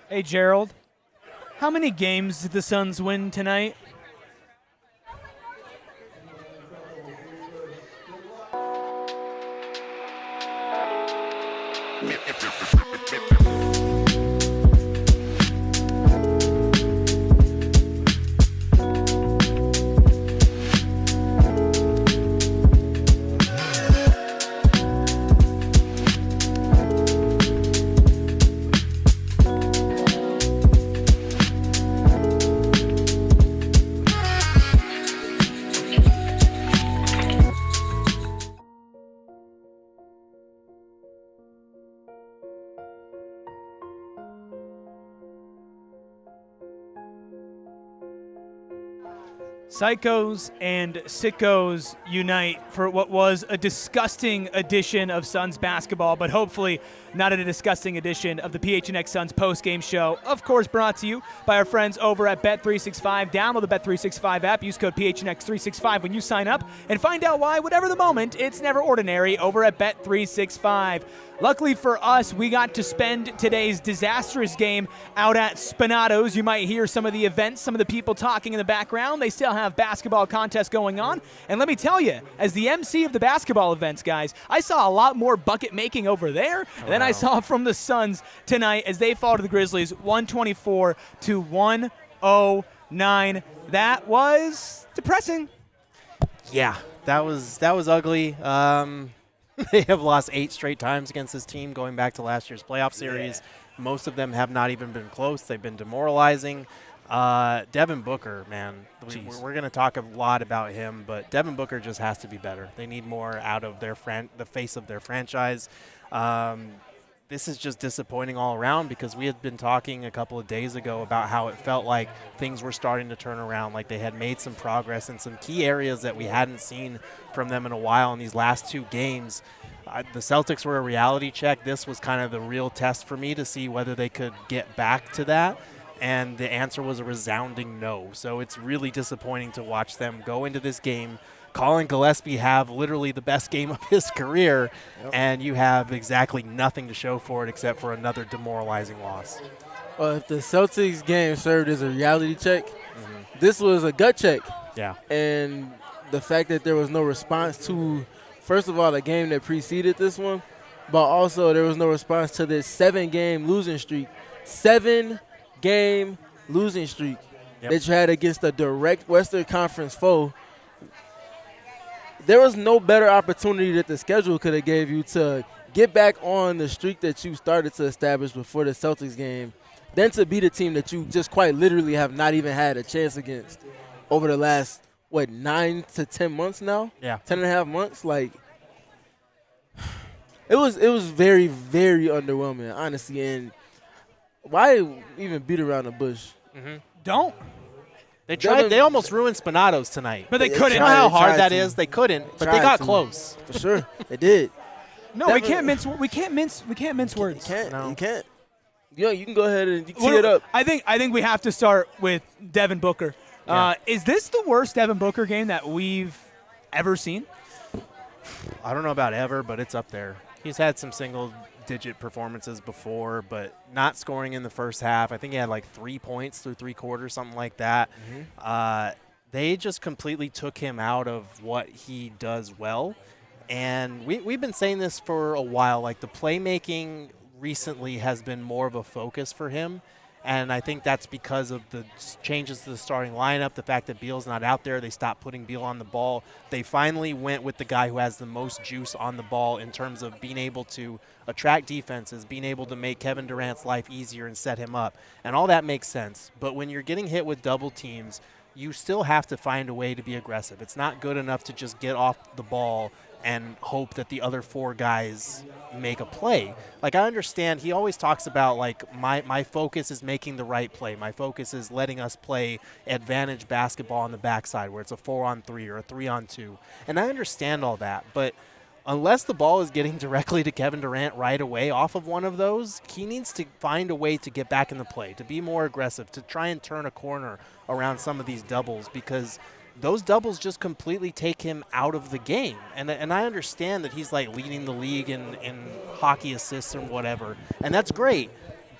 Hey, Gerald, how many games did the Suns win tonight? Psychos and sickos unite for what was a disgusting edition of Suns basketball, but hopefully not a disgusting edition of the PHNX Suns postgame show. Of course, brought to you by our friends over at Bet365. Download the Bet365 app. Use code PHNX365 when you sign up and find out why, whatever the moment, it's never ordinary over at Bet365. Luckily for us, we got to spend today's disastrous game out at Spinato's. You might hear some of the events, some of the people talking in the background. They still have basketball contests going on. And let me tell you, as the MC of the basketball events, guys, I saw a lot more bucket making over there than I saw from the Suns tonight as they fall to the Grizzlies 124-109. That was depressing. Yeah, that was ugly. They have lost 8 straight times against this team going back to last year's playoff series. Yeah. Most of them have not even been close. They've been demoralizing. Devin Booker, man, we're going to talk a lot about him, but Devin Booker just has to be better. They need more out of the face of their franchise. This is just disappointing all around because we had been talking a couple of days ago about how it felt like things were starting to turn around, like they had made some progress in some key areas that we hadn't seen from them in a while in these last 2 games. The Celtics were a reality check. This was kind of the real test for me to see whether they could get back to that, and the answer was a resounding no. So it's really disappointing to watch them go into this game. Collin Gillespie have literally the best game of his career, and you have exactly nothing to show for it except for another demoralizing loss. Well, if the Celtics game served as a reality check, this was a gut check. Yeah. And the fact that there was no response to, first of all, the game that preceded this one, but also there was no response to this 7-game losing streak. 7-game losing streak that you had against a direct Western Conference foe. There was no better opportunity that the schedule could have gave you to get back on the streak that you started to establish before the Celtics game than to beat a team that you just quite literally have not even had a chance against over the last, 9 to 10 months now? Yeah. 10 and a half months? Like, it was very, very underwhelming, honestly. And why even beat around the bush? Don't. They tried. They almost ruined Spinato's tonight. But they couldn't. You know how hard that is? They couldn't, but they got close. For sure. They did. No, we can't mince words. You can't. You can go ahead and tee it up. I think we have to start with Devin Booker. Yeah. Is this the worst Devin Booker game that we've ever seen? I don't know about ever, but it's up there. He's had some single-digit performances before, but not scoring in the first half. I think he had like 3 points through 3 quarters, something like that. They just completely took him out of what he does well. And we've been saying this for a while. Like, the playmaking recently has been more of a focus for him. And I think that's because of the changes to the starting lineup, the fact that Beal's not out there. They stopped putting Beal on the ball. They finally went with the guy who has the most juice on the ball in terms of being able to attract defenses, being able to make Kevin Durant's life easier and set him up. And all that makes sense. But when you're getting hit with double teams, you still have to find a way to be aggressive. It's not good enough to just get off the ball and hope that the other 4 guys make a play. Like, I understand he always talks about, like, my focus is making the right play. My focus is letting us play advantage basketball on the backside where it's a 4-on-3 or a 3-on-2. And I understand all that, but unless the ball is getting directly to Kevin Durant right away off of one of those, he needs to find a way to get back in the play, to be more aggressive, to try and turn a corner around some of these doubles, because those doubles just completely take him out of the game. And I understand that he's like leading the league in hockey assists or whatever, and that's great.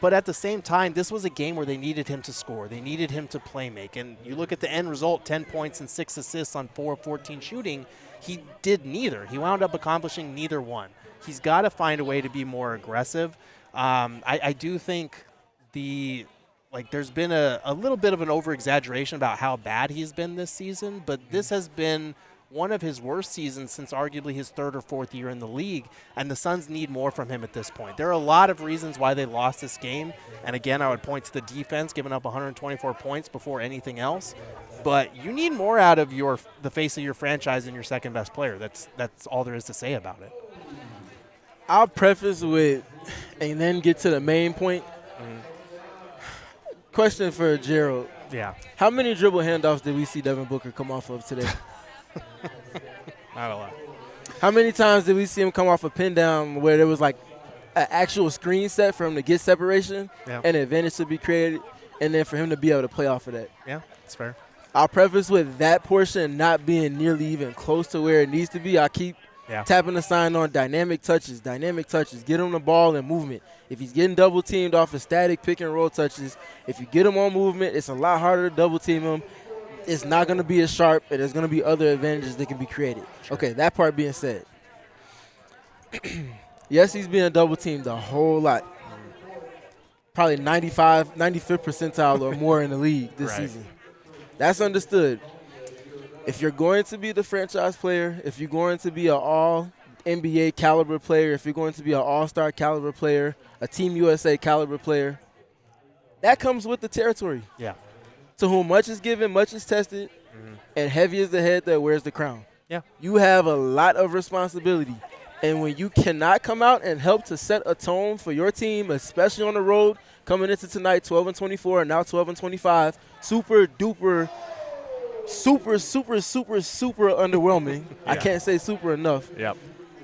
But at the same time, this was a game where they needed him to score. They needed him to play make. And you look at the end result, 10 points and 6 assists on 4 of 14 shooting. He did neither. He wound up accomplishing neither one. He's got to find a way to be more aggressive. I do think there's been a little bit of an over-exaggeration about how bad he's been this season, but this has been one of his worst seasons since arguably his 3rd or 4th year in the league, and the Suns need more from him at this point. There are a lot of reasons why they lost this game, and again, I would point to the defense, giving up 124 points before anything else, but you need more out of the face of your franchise and your second-best player. That's all there is to say about it. I'll preface with, and then get to the main point. Question for Gerald. Yeah. How many dribble handoffs did we see Devin Booker come off of today? Not a lot. How many times did we see him come off a pin down where there was like an actual screen set for him to get separation and an advantage to be created, and then for him to be able to play off of that? Yeah, that's fair. I'll preface with that portion not being nearly even close to where it needs to be. I keep tapping the sign on dynamic touches. Get him the ball and movement. If he's getting double teamed off of static pick and roll touches, if you get him on movement, it's a lot harder to double team him. It's not going to be as sharp, and there's going to be other advantages that can be created. Sure. Okay, that part being said. Yes, he's being double teamed a whole lot. Probably 95th percentile or more in the league this season. That's understood. If you're going to be the franchise player, if you're going to be an all-NBA caliber player, if you're going to be an all-star caliber player, a Team USA caliber player, that comes with the territory. Yeah. To whom much is given, much is tested, and heavy is the head that wears the crown. Yeah. You have a lot of responsibility. And when you cannot come out and help to set a tone for your team, especially on the road, coming into tonight 12-24 and now 12-25, super underwhelming. I can't say super enough. Yep.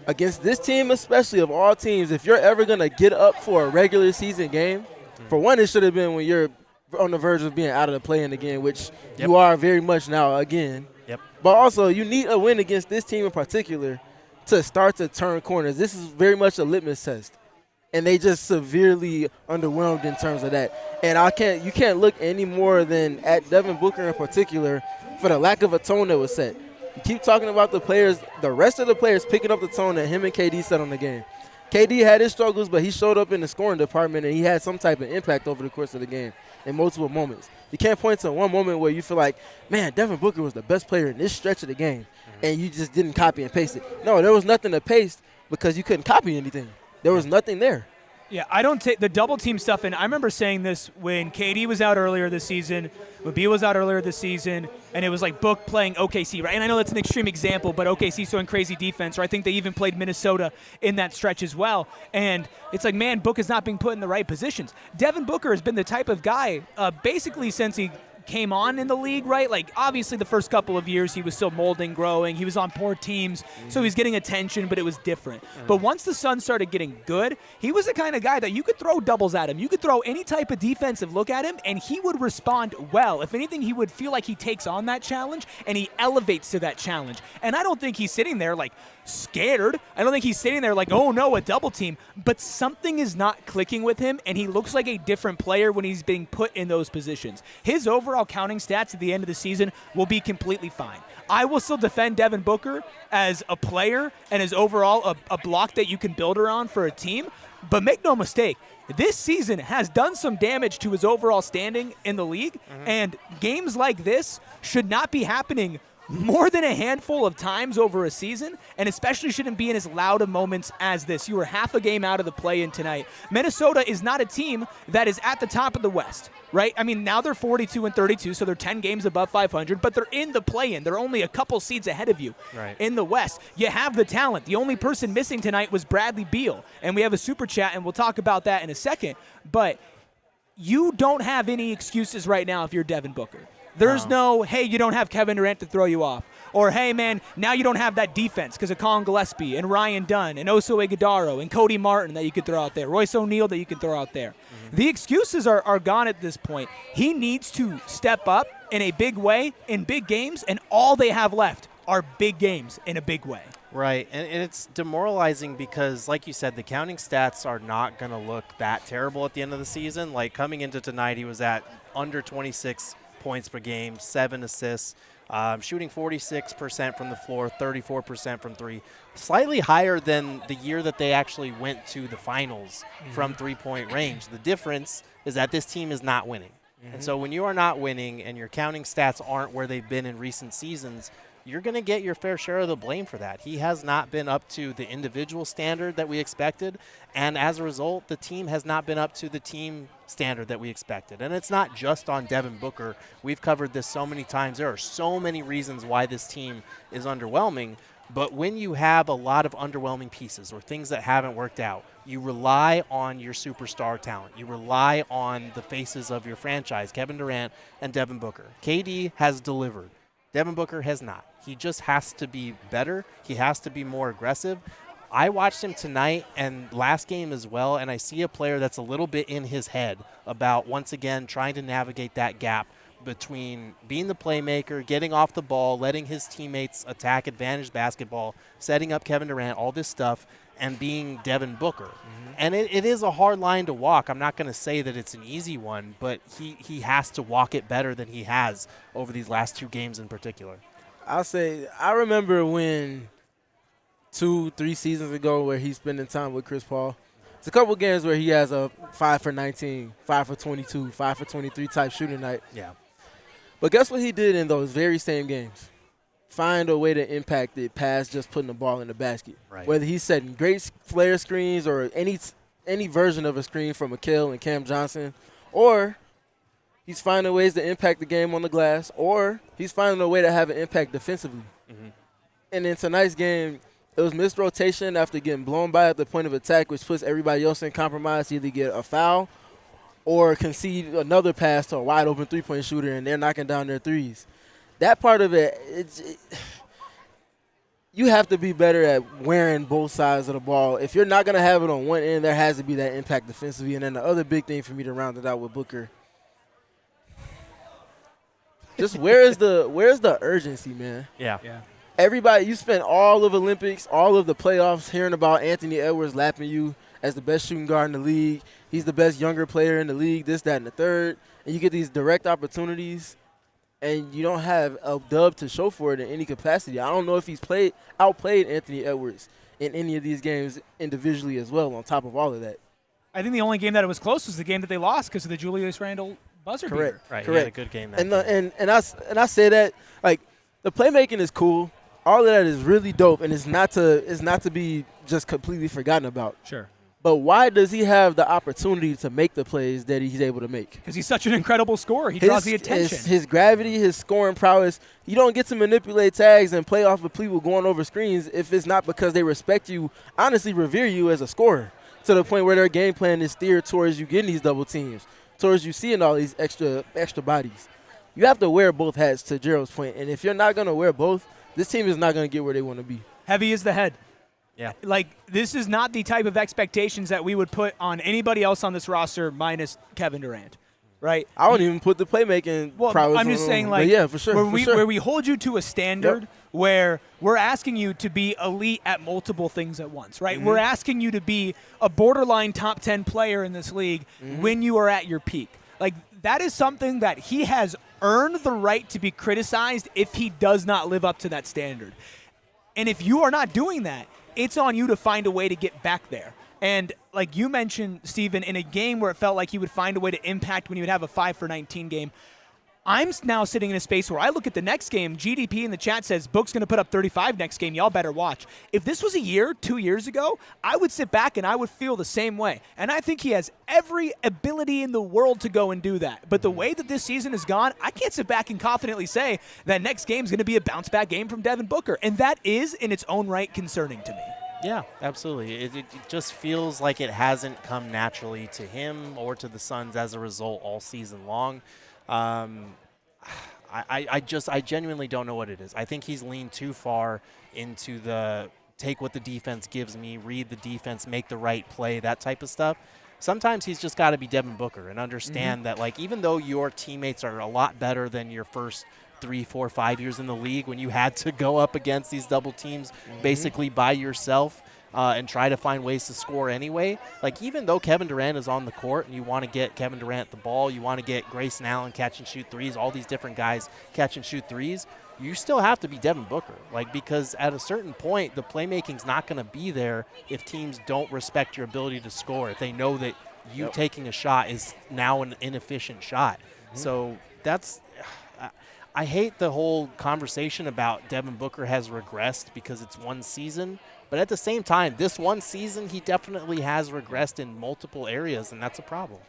Against this team, especially of all teams, if you're ever going to get up for a regular season game, for one, it should have been when you're on the verge of being out of the play-in again, which you are very much now again. Yep. But also, you need a win against this team in particular to start to turn corners. This is very much a litmus test. And they just severely underwhelmed in terms of that. And you can't look any more than at Devin Booker in particular for the lack of a tone that was set. You keep talking about the players, the rest of the players picking up the tone that him and KD set on the game. KD had his struggles, but he showed up in the scoring department, and he had some type of impact over the course of the game in multiple moments. You can't point to one moment where you feel like, man, Devin Booker was the best player in this stretch of the game, and you just didn't copy and paste it. No, there was nothing to paste because you couldn't copy anything. There was nothing there. Yeah, I don't take the double team stuff, and I remember saying this when KD was out earlier this season, when Beal was out earlier this season, and it was like Book playing OKC, right? And I know that's an extreme example, but OKC's showing crazy defense, or I think they even played Minnesota in that stretch as well. And it's like, man, Book is not being put in the right positions. Devin Booker has been the type of guy, basically since he came on in the league, right? Like, obviously the first couple of years he was still molding, growing. He was on poor teams, so he was getting attention, but it was different. But once the Suns started getting good, he was the kind of guy that you could throw doubles at him. You could throw any type of defensive look at him, and he would respond well. If anything, he would feel like he takes on that challenge, and he elevates to that challenge. And I don't think he's sitting there, like, scared. I don't think he's sitting there like, oh, no, a double team. But something is not clicking with him, and he looks like a different player when he's being put in those positions. His overall counting stats at the end of the season will be completely fine. I will still defend Devin Booker as a player and as overall a block that you can build around for a team. But make no mistake, this season has done some damage to his overall standing in the league, and games like this should not be happening more than a handful of times over a season, and especially shouldn't be in as loud of moments as this. You were half a game out of the play-in tonight. Minnesota is not a team that is at the top of the West, right? I mean, now they're 42-32, so they're 10 games above 500, but they're in the play-in. They're only a couple seeds ahead of you in the West. You have the talent. The only person missing tonight was Bradley Beal, and we have a super chat, and we'll talk about that in a second, but you don't have any excuses right now if you're Devin Booker. There's no, hey, you don't have Kevin Durant to throw you off. Or, hey, man, now you don't have that defense because of Collin Gillespie and Ryan Dunn and Oso Ighodaro and Cody Martin that you could throw out there, Royce O'Neal that you can throw out there. The excuses are gone at this point. He needs to step up in a big way in big games, and all they have left are big games in a big way. Right, and it's demoralizing because, like you said, the counting stats are not going to look that terrible at the end of the season. Like, coming into tonight, he was at under 26 points per game, 7 assists, shooting 46% from the floor, 34% from three, slightly higher than the year that they actually went to the finals from three-point range. The difference is that this team is not winning. And so when you are not winning and your counting stats aren't where they've been in recent seasons, you're going to get your fair share of the blame for that. He has not been up to the individual standard that we expected, and as a result, the team has not been up to the team standard that we expected. And it's not just on Devin Booker. We've covered this so many times. There are so many reasons why this team is underwhelming, but when you have a lot of underwhelming pieces or things that haven't worked out, you rely on your superstar talent. You rely on the faces of your franchise, Kevin Durant and Devin Booker. KD has delivered. Devin Booker has not. He just has to be better. He has to be more aggressive. I watched him tonight and last game as well, and I see a player that's a little bit in his head about, once again, trying to navigate that gap between being the playmaker, getting off the ball, letting his teammates attack advantage basketball, setting up Kevin Durant, all this stuff, and being Devin Booker. And it is a hard line to walk. I'm not going to say that it's an easy one, but he has to walk it better than he has over these last two games in particular. I'll say I remember when 2-3 seasons ago where he's spending time with Chris Paul. It's a couple games where he has a 5 for 19, 5 for 22, 5 for 23 type shooting night. Yeah. But guess what he did in those very same games? Find a way to impact it past just putting the ball in the basket. Right. Whether he's setting great flare screens or any version of a screen from Mikal and Cam Johnson, or he's finding ways to impact the game on the glass, or he's finding a way to have an impact defensively. And in tonight's game, it was missed rotation after getting blown by at the point of attack, which puts everybody else in compromise to either get a foul or concede another pass to a wide-open three-point shooter, and they're knocking down their threes. That part of it, you have to be better at wearing both sides of the ball. If you're not going to have it on one end, there has to be that impact defensively. And then the other big thing for me to round it out with Booker, just where's the urgency, man? Yeah. Everybody, you spent all of Olympics, all of the playoffs hearing about Anthony Edwards lapping you as the best shooting guard in the league. He's the best younger player in the league, this, that, and the third. And you get these direct opportunities, and you don't have a dub to show for it in any capacity. I don't know if he's outplayed Anthony Edwards in any of these games individually as well, on top of all of that. I think the only game that it was close was the game that they lost because of the Julius Randle buzzer beater. Right. Correct. He had a good game that game. And I say that, like, the playmaking is cool. All of that is really dope, and it's not to be just completely forgotten about. Sure. But why does he have the opportunity to make the plays that he's able to make? Because he's such an incredible scorer. He draws the attention. His gravity, his scoring prowess. You don't get to manipulate tags and play off of people going over screens if it's not because they respect you, honestly revere you as a scorer, to the point where their game plan is steered towards you getting these double teams, towards you seeing all these extra bodies. You have to wear both hats, to Gerald's point. And if you're not going to wear both, this team is not going to get where they want to be. Heavy is the head. Yeah. Like, this is not the type of expectations that we would put on anybody else on this roster minus Kevin Durant, right? I don't even put the playmaking prowess I'm just on saying, him. like, But yeah, for sure. Where we hold you to a standard where we're asking you to be elite at multiple things at once, right? We're asking you to be a borderline top 10 player in this league when you are at your peak. Like, that is something that he has earned the right to be criticized if he does not live up to that standard. And if you are not doing that, it's on you to find a way to get back there. And like you mentioned, Stephen, in a game where it felt like he would find a way to impact when he would have a 5 for 19 game, I'm now sitting in a space where I look at the next game. GDP in the chat says Book's going to put up 35 next game. Y'all better watch. If this was a year, 2 years ago, I would sit back and I would feel the same way. And I think he has every ability in the world to go and do that. But the way that this season has gone, I can't sit back and confidently say that next game is going to be a bounce-back game from Devin Booker. And that is, in its own right, concerning to me. Yeah, absolutely. It just feels like it hasn't come naturally to him or to the Suns as a result all season long. I genuinely don't know what it is. I think he's leaned too far into the take what the defense gives me, read the defense, make the right play, that type of stuff. Sometimes he's just got to be Devin Booker and understand that, like, even though your teammates are a lot better than your first 3, 4, 5 years in the league when you had to go up against these double teams basically by yourself and try to find ways to score anyway. Like, even though Kevin Durant is on the court and you want to get Kevin Durant the ball, you want to get Grayson Allen catch and shoot threes, all these different guys catch and shoot threes, you still have to be Devin Booker. Like, because at a certain point, the playmaking's not going to be there if teams don't respect your ability to score, if they know that you taking a shot is now an inefficient shot. So that's I hate the whole conversation about Devin Booker has regressed because it's one season. But at the same time, this one season, he definitely has regressed in multiple areas, and that's a problem.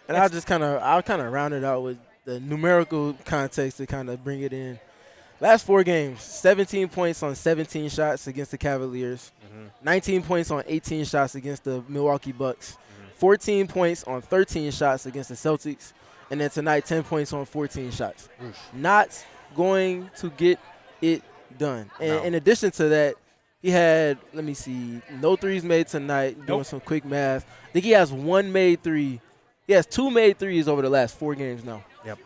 And I'll kind of round it out with the numerical context to kind of bring it in. Last 4 games, 17 points on 17 shots against the Cavaliers, 19 points on 18 shots against the Milwaukee Bucks, 14 points on 13 shots against the Celtics, and then tonight 10 points on 14 shots. Not going to get it done. And in addition to that, he had, let me see, no threes made tonight, doing some quick math. I think he has 1 made 3. He has 2 made 3s over the last 4 games now. Yep.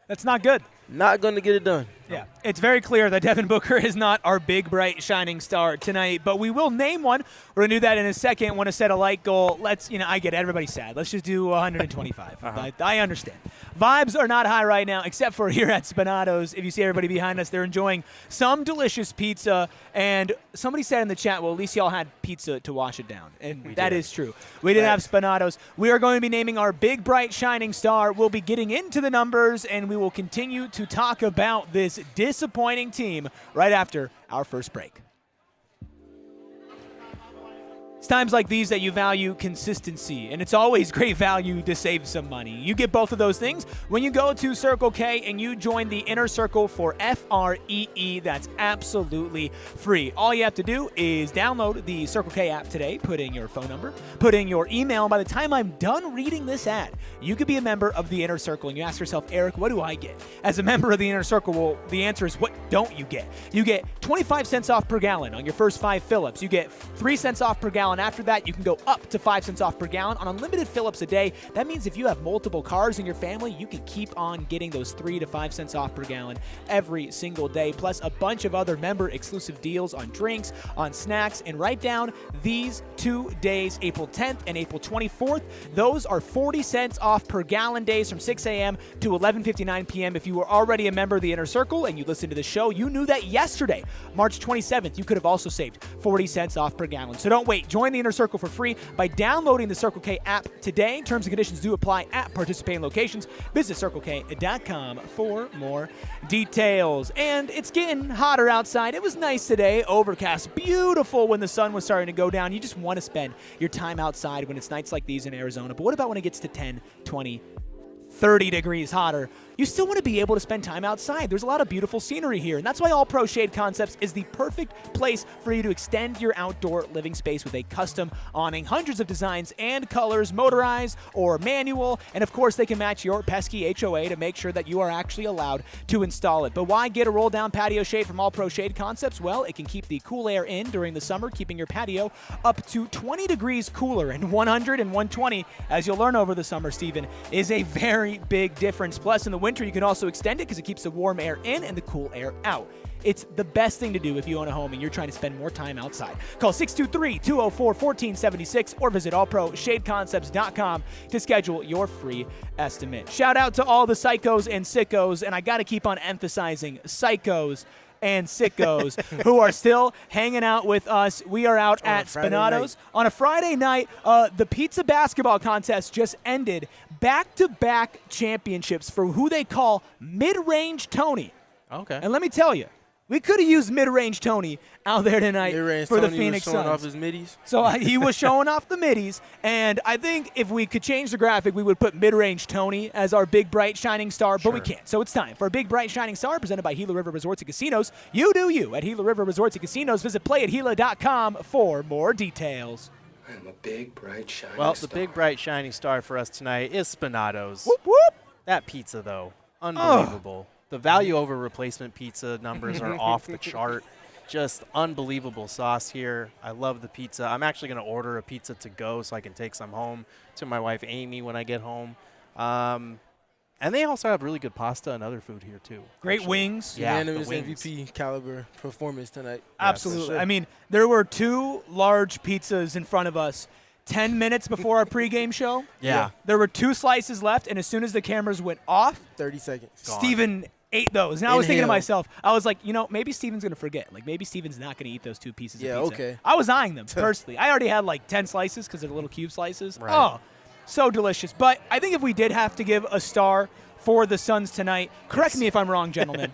That's not good. Not going to get it done. Yeah, it's very clear that Devin Booker is not our big, bright, shining star tonight, but we will name one. We're going to do that in a second. Want to set a light goal. I get it. Everybody's sad. Let's just do 125. I understand. Vibes are not high right now, except for here at Spinato's. If you see everybody behind us, they're enjoying some delicious pizza. And somebody said in the chat, well, at least y'all had pizza to wash it down. And that is true. We did have Spinato's. We are going to be naming our big, bright, shining star. We'll be getting into the numbers, and we will continue to talk about this disappointing team right after our first break. It's times like these that you value consistency, and it's always great value to save some money. You get both of those things when you go to Circle K and you join the Inner Circle for FREE. That's absolutely free. All you have to do is download the Circle K app today, put in your phone number, put in your email, and by the time I'm done reading this ad, you could be a member of the Inner Circle. And you ask yourself, Eric, what do I get? As a member of the Inner Circle, well, the answer is what don't you get? You get 25 cents off per gallon on your first 5 fill-ups. You get 3 cents off per gallon. After that, you can go up to 5 cents off per gallon on unlimited fill-ups a day. That means if you have multiple cars in your family, you can keep on getting those 3 to 5 cents off per gallon every single day, plus a bunch of other member-exclusive deals on drinks, on snacks, and write down these 2 days, April 10th and April 24th. Those are 40 cents off per gallon days from 6 a.m. to 11:59 p.m. If you were already a member of the Inner Circle and you listened to the show, you knew that yesterday, March 27th, you could have also saved 40 cents off per gallon. So don't wait. Join the Inner Circle for free by downloading the Circle K app today. Terms and conditions do apply at participating locations. Visit CircleK.com for more details. And it's getting hotter outside. It was nice today, overcast, beautiful when the sun was starting to go down. You just want to spend your time outside when it's nights like these in Arizona. But what about when it gets to 10, 20, 30 degrees hotter? You still want to be able to spend time outside. There's a lot of beautiful scenery here, and that's why All Pro Shade Concepts is the perfect place for you to extend your outdoor living space with a custom awning, hundreds of designs and colors, motorized or manual, and of course they can match your pesky HOA to make sure that you are actually allowed to install it. But why get a roll-down patio shade from All Pro Shade Concepts? Well, it can keep the cool air in during the summer, keeping your patio up to 20 degrees cooler, and 100 and 120, as you'll learn over the summer, Stephen, is a very big difference. Plus, in the winter, you can also extend it because it keeps the warm air in and the cool air out. It's the best thing to do if you own a home and you're trying to spend more time outside. Call 623-204-1476 or visit allproshadeconcepts.com to schedule your free estimate. Shout out to all the psychos and sickos, and I got to keep on emphasizing psychos and sickos who are still hanging out with us. We are out at Spinato's on a Friday night. The pizza basketball contest just ended. Back-to-back championships for who they call Mid-Range Tony. Okay. And let me tell you, we could have used Mid-Range Tony out there tonight for the Phoenix Suns. Off his middies. So he was showing off the middies, and I think if we could change the graphic, we would put Mid-Range Tony as our big, bright, shining star, but we can't. So it's time for a big, bright, shining star presented by Gila River Resorts and Casinos. You do you at Gila River Resorts and Casinos. Visit playatgila.com for more details. I'm a big, bright, shining Well, star. the big, bright, shining star for us tonight is Spinato's. Whoop, whoop. That pizza, though, unbelievable. The value over replacement pizza numbers are off the chart. Just unbelievable sauce here. I love the pizza. I'm actually going to order a pizza to go so I can take some home to my wife, Amy, when I get home. And they also have really good pasta and other food here, too. Great wings. Yeah, Unanimous the wings. MVP caliber performance tonight. Absolutely. Sure. I mean, there were 2 large pizzas in front of us 10 minutes before our pregame show. Yeah. There were 2 slices left, and as soon as the cameras went off, 30 seconds. Gone. Steven ate those. And I was thinking to Inhale. myself, I was like, maybe Steven's going to forget. Like, maybe Steven's not going to eat those 2 pieces Yeah, of pizza. okay. I was eyeing them, personally. I already had, like, 10 slices because they're little cube slices. Right. Oh, so delicious. But I think if we did have to give a star for the Suns tonight, correct me if I'm wrong, gentlemen,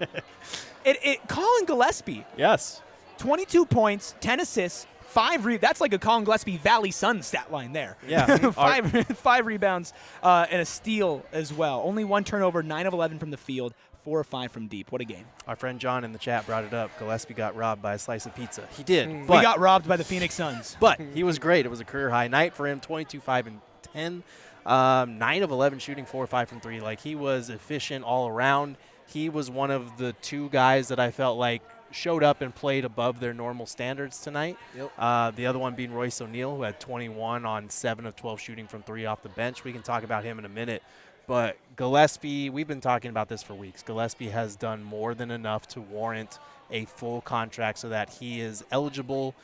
Collin Gillespie, Yes. 22 points, 10 assists, 5 that's like a Collin Gillespie Valley Sun stat line there. Yeah. five rebounds and a steal as well. Only 1 turnover, 9 of 11 from the field, 4 of 5 from deep. What a game. Our friend John in the chat brought it up. Gillespie got robbed by a slice of pizza. He did. We But, got robbed by the Phoenix Suns. but he was great. It was a career high night for him, 22, 5, and 10. 9 of 11 shooting, 4 or 5 from 3. Like, he was efficient all around. He was one of the 2 guys that I felt like showed up and played above their normal standards tonight. Yep. The other one being Royce O'Neal, who had 21 on 7 of 12 shooting from 3 off the bench. We can talk about him in a minute. But Gillespie, we've been talking about this for weeks. Gillespie has done more than enough to warrant a full contract so that he is eligible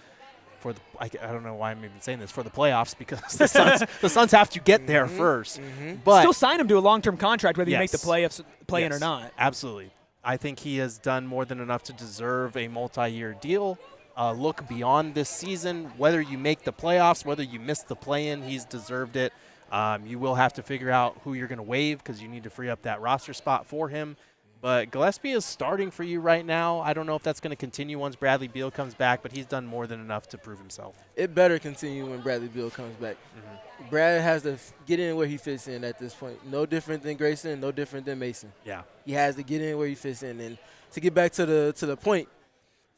for the, I don't know why I'm even saying this, for the playoffs, because the Suns have to get there first. But Still sign him to a long-term contract whether you make the Yes. playoffs play in or Yes, not. Absolutely. I think he has done more than enough to deserve a multi-year deal. Look beyond this season. Whether you make the playoffs, whether you miss the play-in, he's deserved it. You will have to figure out who you're going to waive because you need to free up that roster spot for him. But Gillespie is starting for you right now. I don't know if that's going to continue once Bradley Beal comes back, but he's done more than enough to prove himself. It better continue when Bradley Beal comes back. Brad has to get in where he fits in at this point. No different than Grayson, no different than Mason. Yeah. He has to get in where he fits in. And to get back to the point,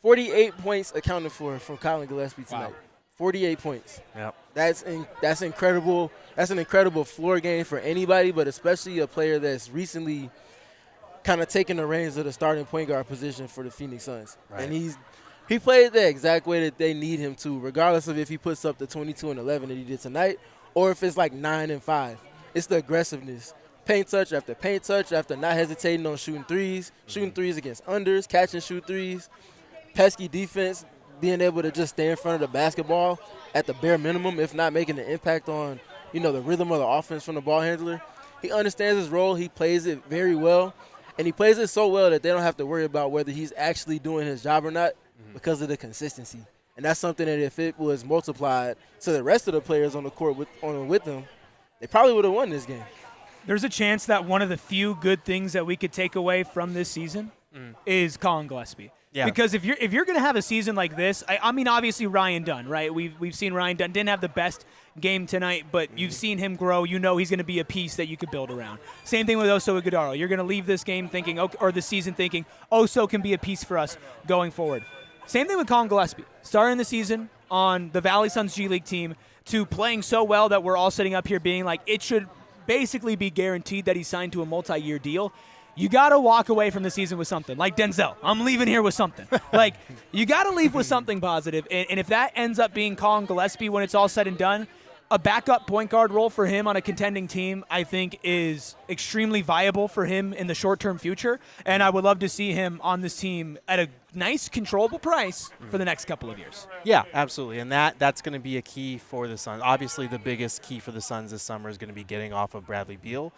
48 points accounted for from Collin Gillespie tonight. Wow. 48 points. Yep. That's incredible. That's an incredible floor game for anybody, but especially a player that's recently kind of taking the reins of the starting point guard position for the Phoenix Suns. Right. And he played the exact way that they need him to, regardless of if he puts up the 22 and 11 that he did tonight or if it's like 9 and 5. It's the aggressiveness. Paint touch after not hesitating on shooting threes against unders, catch and shoot threes, pesky defense, being able to just stay in front of the basketball at the bare minimum, if not making an impact on, the rhythm of the offense from the ball handler. He understands his role. He plays it very well. And he plays it so well that they don't have to worry about whether he's actually doing his job or not because of the consistency. And that's something that if it was multiplied to the rest of the players on the court with them, they probably would have won this game. There's a chance that one of the few good things that we could take away from this season is Collin Gillespie. Yeah. Because if you're going to have a season like this, I mean, obviously Ryan Dunn, right? We've seen Ryan Dunn didn't have the best game tonight, but you've seen him grow. You know he's going to be a piece that you could build around. Same thing with Oso Ighodaro. You're going to leave this game thinking, or the season thinking, Oso can be a piece for us going forward. Same thing with Collin Gillespie. Starting the season on the Valley Suns G League team to playing so well that we're all sitting up here being like, it should basically be guaranteed that he's signed to a multi-year deal. You got to walk away from the season with something. Like Denzel, I'm leaving here with something. Like, you got to leave with something positive. And if that ends up being Collin Gillespie when it's all said and done, a backup point guard role for him on a contending team, I think, is extremely viable for him in the short-term future. And I would love to see him on this team at a nice, controllable price for the next couple of years. Yeah, absolutely. And that's going to be a key for the Suns. Obviously, the biggest key for the Suns this summer is going to be getting off of Bradley Beal.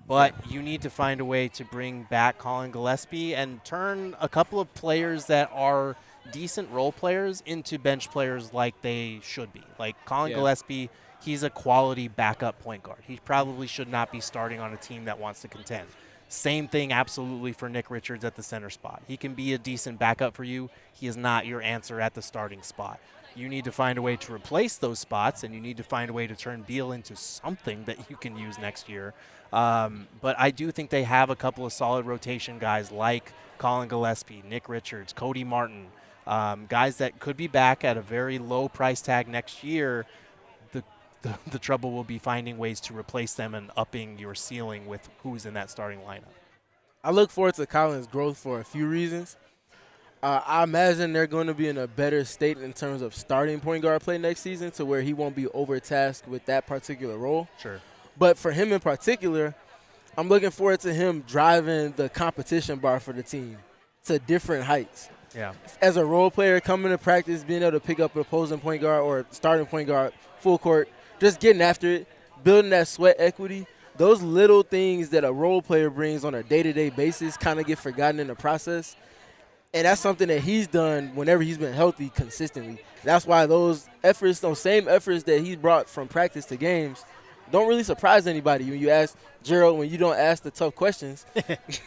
But you need to find a way to bring back Collin Gillespie and turn a couple of players that are decent role players into bench players like they should be. Like Collin Gillespie, he's a quality backup point guard. He probably should not be starting on a team that wants to contend. Same thing absolutely for Nick Richards at the center spot. He can be a decent backup for you. He is not your answer at the starting spot. You need to find a way to replace those spots, and you need to find a way to turn Beal into something that you can use next year. But I do think they have a couple of solid rotation guys like Collin Gillespie, Nick Richards, Cody Martin, guys that could be back at a very low price tag next year. The trouble will be finding ways to replace them and upping your ceiling with who's in that starting lineup. I look forward to Collin's growth for a few reasons. I imagine they're going to be in a better state in terms of starting point guard play next season to where he won't be overtasked with that particular role. Sure. But for him in particular, I'm looking forward to him driving the competition bar for the team to different heights. Yeah. As a role player, coming to practice, being able to pick up an opposing point guard or starting point guard, full court, just getting after it, building that sweat equity, those little things that a role player brings on a day-to-day basis kind of get forgotten in the process. And that's something that he's done whenever he's been healthy consistently. That's why those efforts, those same efforts that he's brought from practice to games, don't really surprise anybody. When you ask Gerald, when you don't ask the tough questions,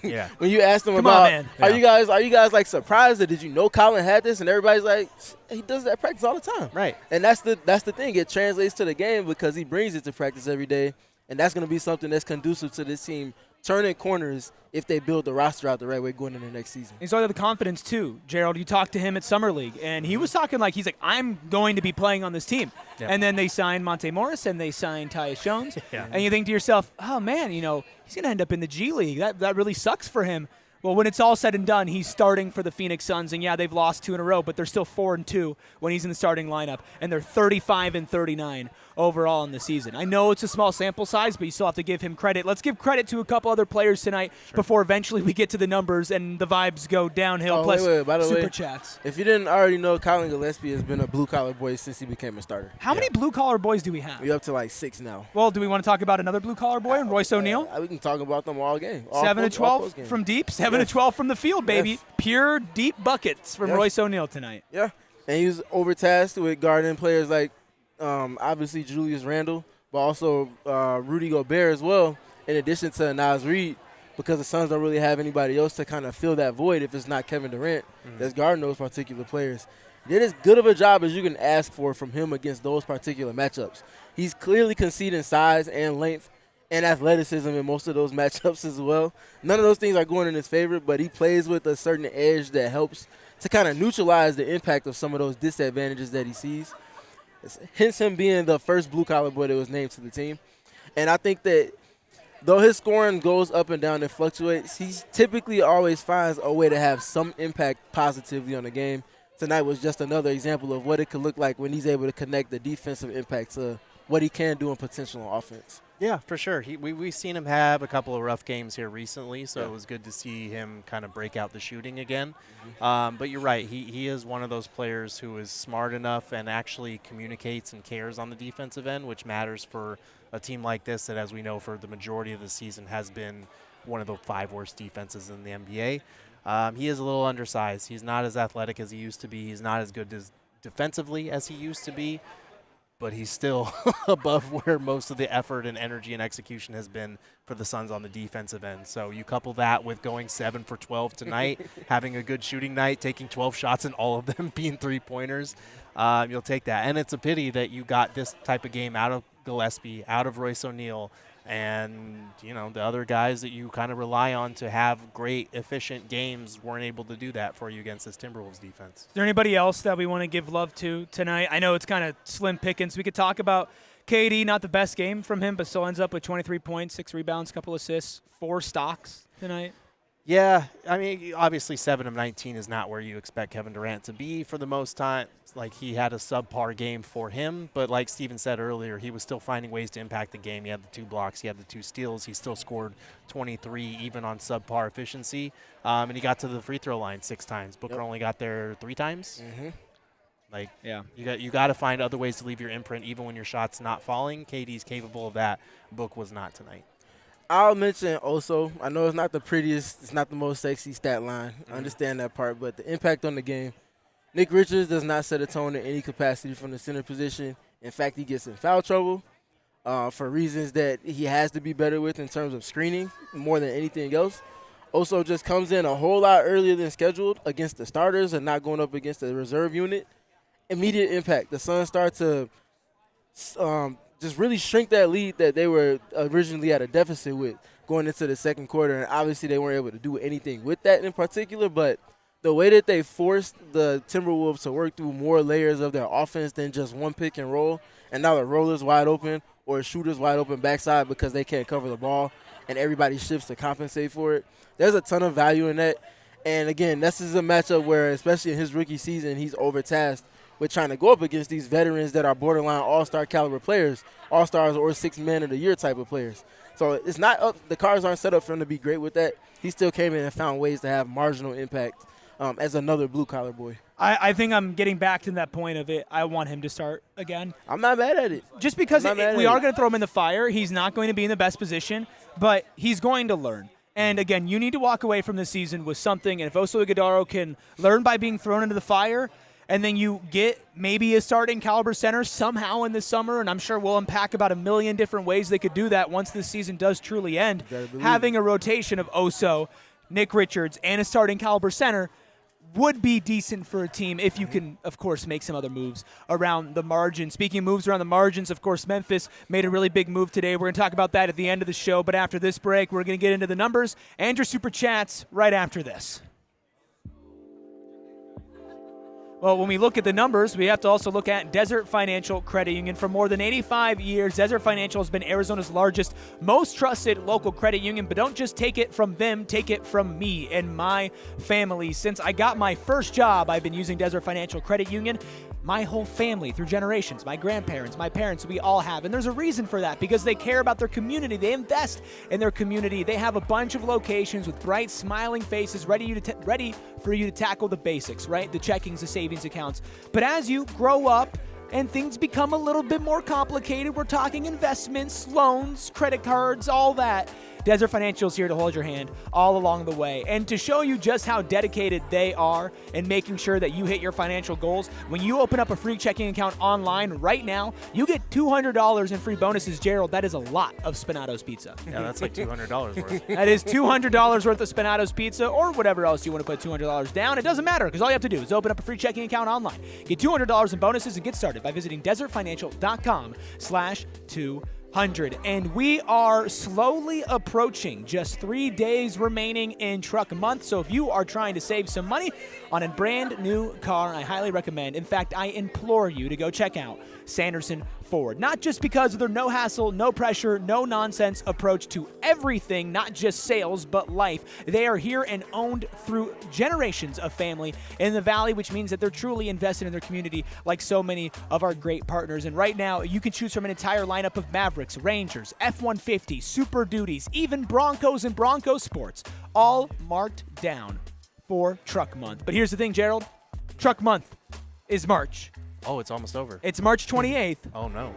Yeah. when you ask them Come about, on, man. are you guys like surprised that did you know Collin had this? And everybody's like, he does that at practice all the time. Right. And that's the thing. It translates to the game because he brings it to practice every day, and that's going to be something that's conducive to this team turning corners if they build the roster out the right way going into the next season. He's already the confidence too. Gerald, you talked to him at Summer League, and he was talking like he's like, I'm going to be playing on this team. Yeah. And then they signed Monte Morris and they signed Tyus Jones. Yeah. And you think to yourself, oh, man, he's going to end up in the G League. That really sucks for him. Well, when it's all said and done, he's starting for the Phoenix Suns, and yeah, they've lost 2 in a row, but they're still 4-2 when he's in the starting lineup, and they're 35-39 overall in the season. I know it's a small sample size, but you still have to give him credit. Let's give credit to a couple other players tonight before eventually we get to the numbers and the vibes go downhill. Plus, wait, by the super way, chats. If you didn't already know, Collin Gillespie has been a blue-collar boy since he became a starter. How many blue-collar boys do we have? We're up to like 6 now. Well, do we want to talk about another blue-collar boy, and Royce O'Neal? We can talk about them all game. All 7 to post- all 12 postgame. from deep, 7 to 12 from the field, baby. Yes. Pure deep buckets from Yes. Royce O'Neal tonight. Yeah, and he was overtasked with guarding players like obviously Julius Randle, but also Rudy Gobert as well, in addition to Naz Reid, because the Suns don't really have anybody else to kind of fill that void if it's not Kevin Durant that's guarding those particular players. He did as good of a job as you can ask for from him against those particular matchups. He's clearly conceding size and length and athleticism in most of those matchups as well. None of those things are going in his favor, but he plays with a certain edge that helps to kind of neutralize the impact of some of those disadvantages that he sees. Hence him being the first blue-collar boy that was named to the team. And I think that though his scoring goes up and down and fluctuates, he typically always finds a way to have some impact positively on the game. Tonight was just another example of what it could look like when he's able to connect the defensive impact to what he can do in potential on offense. Yeah, for sure. We've seen him have a couple of rough games here recently, so it was good to see him kind of break out the shooting again. But you're right. He is one of those players who is smart enough and actually communicates and cares on the defensive end, which matters for a team like this that, as we know, for the majority of the season has been one of the 5 worst defenses in the NBA. He is a little undersized. He's not as athletic as he used to be. He's not as good defensively as he used to be. But he's still above where most of the effort and energy and execution has been for the Suns on the defensive end. So you couple that with going 7 for 12 tonight, having a good shooting night, taking 12 shots and all of them being three-pointers, you'll take that. And it's a pity that you got this type of game out of Gillespie, out of Royce O'Neal, and, the other guys that you kind of rely on to have great, efficient games weren't able to do that for you against this Timberwolves defense. Is there anybody else that we want to give love to tonight? I know it's kind of slim pickings. We could talk about KD, not the best game from him, but still ends up with 23 points, 6 rebounds, couple assists, 4 stocks tonight. Yeah, I mean, obviously 7 of 19 is not where you expect Kevin Durant to be for the most time. Like, he had a subpar game for him, but like Stephen said earlier, he was still finding ways to impact the game. He had the 2 blocks, he had the 2 steals, he still scored 23 even on subpar efficiency, and he got to the free throw line 6 times. Booker only got there 3 times. Like, yeah, you got to find other ways to leave your imprint even when your shot's not falling. KD's capable of that. Book was not tonight. I'll mention also, I know it's not the prettiest, it's not the most sexy stat line. I understand that part, but the impact on the game. Nick Richards does not set a tone in any capacity from the center position. In fact, he gets in foul trouble for reasons that he has to be better with in terms of screening more than anything else. Also just comes in a whole lot earlier than scheduled against the starters and not going up against the reserve unit. Immediate impact. The Suns start to just really shrink that lead that they were originally at a deficit with going into the second quarter. And obviously they weren't able to do anything with that in particular, but the way that they forced the Timberwolves to work through more layers of their offense than just one pick and roll, and now the roller's wide open or a shooter's wide open backside because they can't cover the ball and everybody shifts to compensate for it. There's a ton of value in that. And, again, this is a matchup where, especially in his rookie season, he's overtasked with trying to go up against these veterans that are borderline all-star caliber players, all-stars or 6 man of the year type of players. So it's not up. The cards aren't set up for him to be great with that. He still came in and found ways to have marginal impact as another blue-collar boy. I think I'm getting back to that point of it. I want him to start again. I'm not mad at it. Just because we are going to throw him in the fire. He's not going to be in the best position, but he's going to learn. And, again, you need to walk away from this season with something. And if Oso Ighodaro can learn by being thrown into the fire, and then you get maybe a starting caliber center somehow in the summer, and I'm sure we'll unpack about a million different ways they could do that once this season does truly end, having a rotation of Oso, Nick Richards, and a starting caliber center would be decent for a team if you can, of course, make some other moves around the margin. Speaking of moves around the margins, of course, Memphis made a really big move today. We're going to talk about that at the end of the show, but after this break, we're going to get into the numbers and your Super Chats right after this. Well, when we look at the numbers, we have to also look at Desert Financial Credit Union. For more than 85 years, Desert Financial has been Arizona's largest, most trusted local credit union. But don't just take it from them, take it from me and my family. Since I got my first job, I've been using Desert Financial Credit Union. My whole family through generations, my grandparents, my parents, we all have. And there's a reason for that, because they care about their community. They invest in their community. They have a bunch of locations with bright, smiling faces ready for you to tackle the basics, right? The checkings, the savings accounts. But as you grow up and things become a little bit more complicated, we're talking investments, loans, credit cards, all that. Desert Financial is here to hold your hand all along the way. And to show you just how dedicated they are in making sure that you hit your financial goals, when you open up a free checking account online right now, you get $200 in free bonuses. Gerald, that is a lot of Spinato's Pizza. Yeah, that's like $200 worth. That is $200 worth of Spinato's Pizza or whatever else you want to put $200 down. It doesn't matter, because all you have to do is open up a free checking account online. Get $200 in bonuses and get started by visiting desertfinancial.com/200. And we are slowly approaching just 3 days remaining in Truck Month. So if you are trying to save some money on a brand new car, I highly recommend, in fact, I implore you to go check out Sanderson Ford. Not just because of their no hassle, no pressure, no nonsense approach to everything, not just sales, but life. They are here and owned through generations of family in the Valley, which means that they're truly invested in their community like so many of our great partners. And right now, you can choose from an entire lineup of Mavericks, Rangers, F-150, Super Duties, even Broncos and Bronco Sports, all marked down for Truck Month. But here's the thing, Gerald. Truck Month is March. Oh, it's almost over. It's March 28th. Oh, no.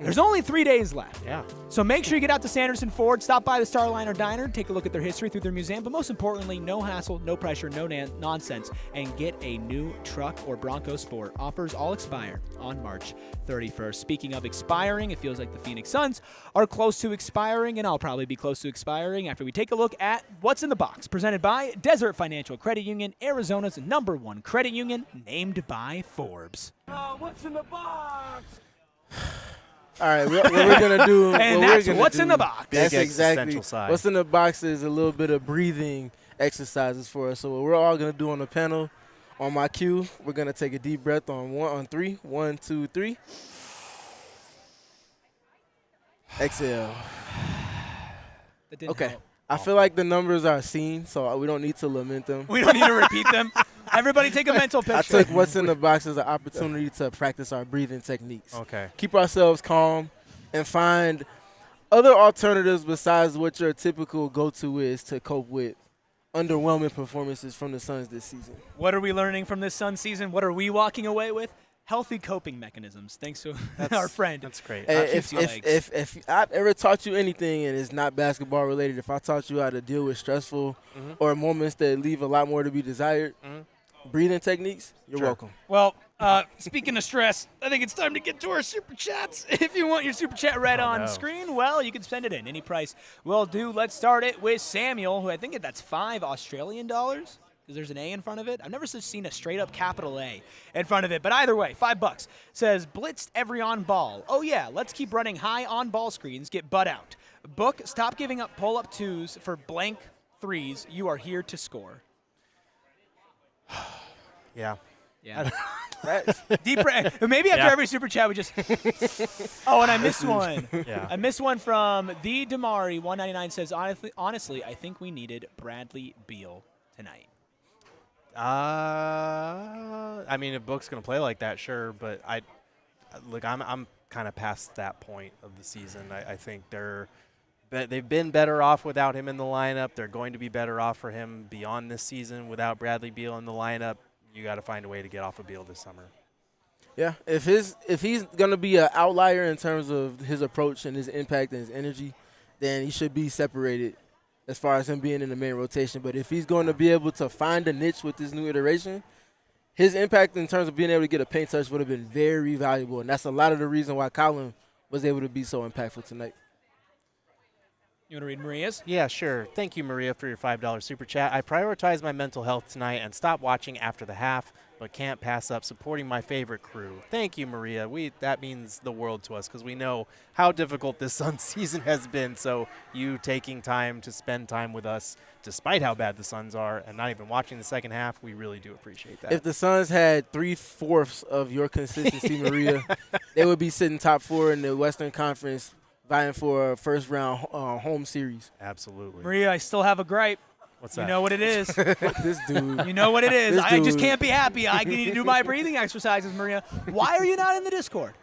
There's only 3 days left. Yeah. So make sure you get out to Sanderson Ford, stop by the Starliner Diner, take a look at their history through their museum, but most importantly, no hassle, no pressure, no nonsense, and get a new truck or Bronco Sport. Offers all expire on March 31st. Speaking of expiring, it feels like the Phoenix Suns are close to expiring, and I'll probably be close to expiring after we take a look at what's in the box, presented by Desert Financial Credit Union, Arizona's #1 credit union, named by Forbes. What's in the box? All right, what we're going to do. And that's what's in the box. That's Big exactly existential side. what's in the box is a little bit of breathing exercises for us. So what we're all going to do on the panel, on my cue, we're going to take a deep breath on 3. 1, 2, 3. Exhale. That didn't Okay. help. I feel like the numbers are seen, so we don't need to lament them. We don't need to repeat them. Everybody take a mental picture. I took what's in the box as an opportunity to practice our breathing techniques. Okay. Keep ourselves calm and find other alternatives besides what your typical go-to is to cope with underwhelming performances from the Suns this season. What are we learning from this Sun season? What are we walking away with? Healthy coping mechanisms, thanks to our friend. That's great. If I've ever taught you anything and it's not basketball related, if I taught you how to deal with stressful or moments that leave a lot more to be desired, breathing techniques, you're welcome. Well, speaking of stress, I think it's time to get to our Super Chats. If you want your Super Chat read on screen, well, you can send it in. Any price will do. Let's start it with Samuel, who I think that's $5 Australian. Because there's an A in front of it. I've never seen a straight-up capital A in front of it. But either way, $5. Says, blitzed every on-ball. Oh, yeah, let's keep running high on-ball screens. Get butt out. Book, stop giving up pull-up twos for blank threes. You are here to score. Yeah. Yeah. Deep breath. Maybe after every Super Chat, we just – oh, and I missed one. Yeah. I missed one from the Damari. 199 says, honestly, I think we needed Bradley Beal tonight. I mean, if Book's going to play like that, sure. But I'm kind of past that point of the season. I think they're they've been better off without him in the lineup. They're going to be better off for him beyond this season without Bradley Beal in the lineup. You got to find a way to get off of Beal this summer. Yeah, if he's going to be an outlier in terms of his approach and his impact and his energy, then he should be separated as far as him being in the main rotation. But if he's going to be able to find a niche with this new iteration, his impact in terms of being able to get a paint touch would have been very valuable. And that's a lot of the reason why Collin was able to be so impactful tonight. You want to read Maria's? Yeah, sure. Thank you, Maria, for your $5 super chat. I prioritize my mental health tonight and stop watching after the half, but can't pass up supporting my favorite crew. Thank you, Maria. That means the world to us because we know how difficult this Suns season has been. So you taking time to spend time with us, despite how bad the Suns are, and not even watching the second half, we really do appreciate that. If the Suns had 3/4 of your consistency, Maria, they would be sitting top 4 in the Western Conference, vying for a first-round home series. Absolutely. Maria, I still have a gripe. What's that? You know what it is. This dude. You know what it is. This I just dude. can't be happy. I need to do my breathing exercises, Maria. Why are you not in the Discord?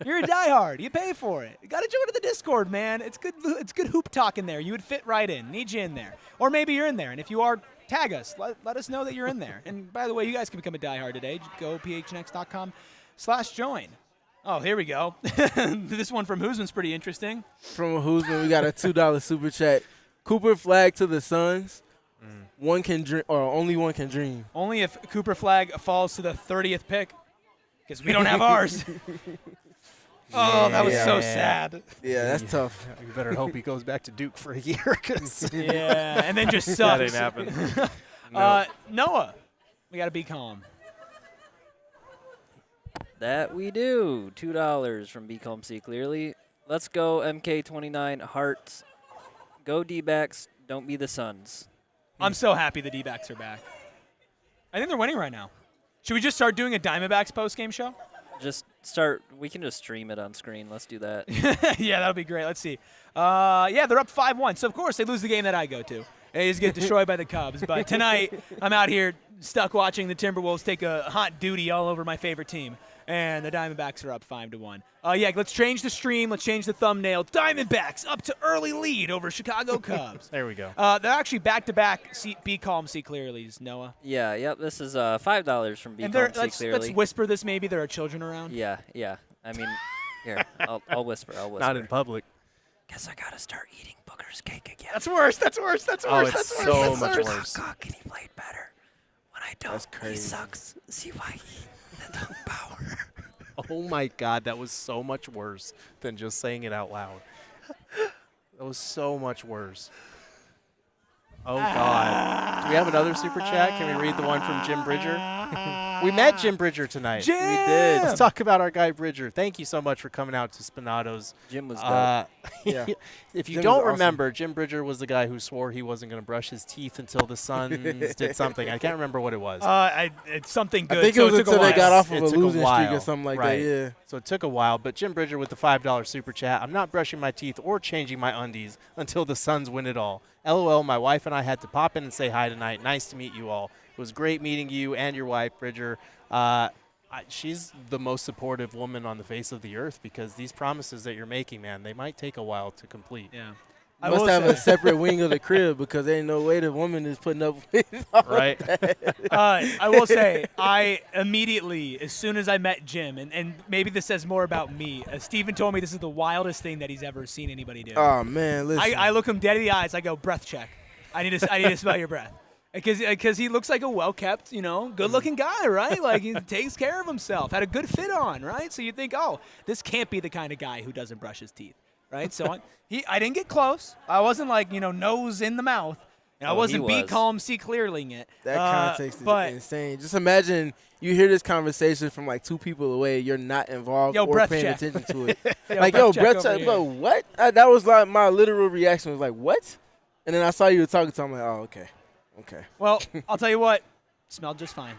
You're a diehard. You pay for it. You got to join to the Discord, man. It's good. It's good hoop talk in there. You would fit right in. Need you in there. Or maybe you're in there. And if you are, tag us. Let us know that you're in there. And by the way, you guys can become a diehard today. Just go phnx.com/join. Oh, here we go. This one from Hoosman's pretty interesting. From Hoosman, we got a $2 super chat. Cooper Flag to the Suns. One can dream, or only one can dream. Only if Cooper Flag falls to the 30th pick, because we don't have ours. Oh, that was so sad. Yeah, that's tough. You better hope he goes back to Duke for a year. Yeah, and then just sucks. That ain't happening. Noah, we got to be calm. That we do. $2 from Be Calm See Clearly. Let's go MK29 Hearts. Go D-backs. Don't be the Suns. I'm so happy the D-backs are back. I think they're winning right now. Should we just start doing a Diamondbacks post-game show? Just start. We can just stream it on screen. Let's do that. Yeah, that'll be great. Let's see. Yeah, they're up 5-1. So, of course, they lose the game that I go to. They just get destroyed by the Cubs. But tonight, I'm out here stuck watching the Timberwolves take a hot duty all over my favorite team. And the Diamondbacks are up 5-1. Yeah, let's change the stream. Let's change the thumbnail. Diamondbacks up to early lead over Chicago Cubs. There we go. They're actually back-to-back Be Calm, See Clearly's, Noah. Yeah, yep. This is $5 from Be And Calm See let's Clearly. whisper this maybe. There are children around. Yeah. I mean, here, I'll whisper. Not in public. Guess I gotta start eating Booker's cake again. That's worse. That's worse. That's Oh, worse. it's That's so worse. much That's worse. Cock, and he played better. When I don't, That's he crazy. sucks. See why he the power. Oh, my God. That was so much worse than just saying it out loud. That was so much worse. Oh, God. Do we have another super chat? Can we read the one from Jim Bridger? We met Jim Bridger tonight. Jim! We did. Let's talk about our guy Bridger. Thank you so much for coming out to Spinato's. Jim was dope. Yeah. If you Jim don't was awesome. remember, Jim Bridger was the guy who swore he wasn't going to brush his teeth until the Suns did something. I can't remember what it was. It's something good. I think so it was took a until they while. got off of It a took a losing streak while. or something like Right. that. Yeah. So it took a while, but Jim Bridger with the $5 super chat. I'm not brushing my teeth or changing my undies until the Suns win it all. LOL, my wife and I had to pop in and say hi tonight. Nice to meet you all. It was great meeting you and your wife, Bridger. She's the most supportive woman on the face of the earth because these promises that you're making, man, they might take a while to complete. Yeah. You must have a separate wing of the crib because there ain't no way the woman is putting up with all Right? I will say, I immediately, as soon as I met Jim, and maybe this says more about me, Stephen told me this is the wildest thing that he's ever seen anybody do. Oh, man, listen. I look him dead in the eyes. I go, breath check. I need to smell your breath. Because he looks like a well-kept, good-looking guy, right? Like, he takes care of himself, had a good fit on, right? So you think, oh, this can't be the kind of guy who doesn't brush his teeth, right? So I didn't get close. I wasn't like, nose in the mouth. And I wasn't be calm, see clearly it. That context is insane. Just imagine you hear this conversation from like two people away. You're not involved or breath paying check. attention to it. breath check breath over check. here. But what? That was like my literal reaction was like, what? And then I saw you were talking to him. I'm like, oh, okay. Okay. Well, I'll tell you what, smelled just fine.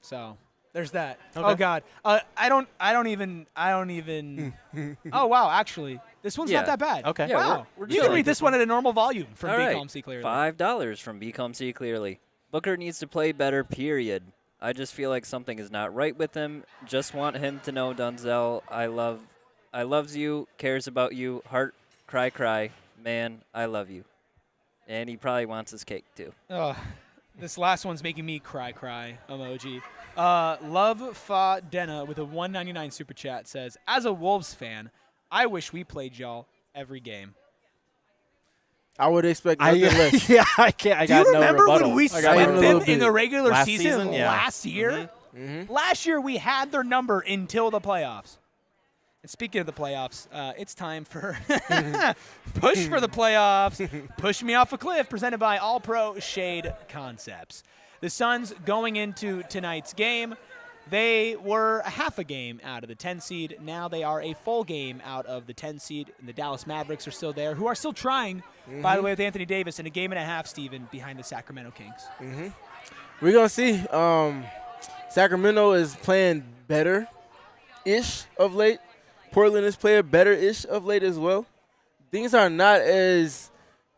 So there's that. Okay. Oh God, I don't even. Oh wow, actually, this one's not that bad. Okay. Yeah, Wow, we're you can read this one at a normal volume from All Be right. Calm, See Clearly. $5 from Be Calm See Clearly. Booker needs to play better, period. I just feel like something is not right with him. Just want him to know, Dunzel, I loves you, cares about you, heart, cry, cry, man, I love you. And he probably wants his cake, too. This last one's making me cry emoji. Love Fa Denna with a $1.99 super chat says, as a Wolves fan, I wish we played y'all every game. I would expect nothing less. Yeah, I can't. I Do you got no remember rebuttal. when we got swept no them bit. in the regular Last season season? Yeah. last year? Mm-hmm. Last year we had their number until the playoffs. And speaking of the playoffs, it's time for Push for the Playoffs. Push Me Off a Cliff, presented by All Pro Shade Concepts. The Suns going into tonight's game, they were a half a game out of the 10 seed. Now they are a full game out of the 10 seed. And the Dallas Mavericks are still there, who are still trying, by the way, with Anthony Davis, in a game and a half, Stephen, behind the Sacramento Kings. We're going to see. Sacramento is playing better-ish of late. Portland is playing better-ish of late as well. Things are not as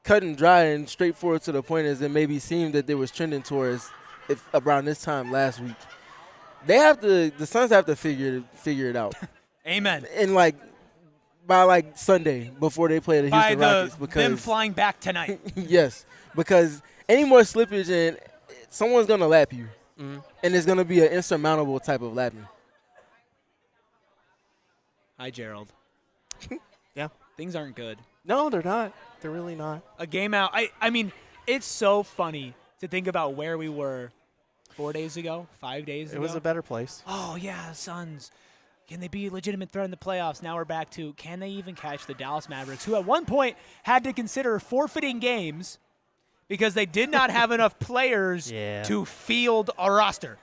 cut and dry and straightforward to the point as it maybe seemed that they was trending towards around this time last week. The Suns have to figure it out. Amen. And by Sunday before they play the Houston Rockets, because them flying back tonight. yes, because any more slippage and someone's gonna lap you, and it's gonna be an insurmountable type of lapping. Hi, Gerald. Yeah. Things aren't good. No, they're not. They're really not. A game out. I mean, it's so funny to think about where we were 4 days ago, 5 days ago. It was a better place. Oh, yeah, Suns. Can they be a legitimate threat in the playoffs? Now we're back to, can they even catch the Dallas Mavericks, who at one point had to consider forfeiting games because they did not have enough players to field a roster.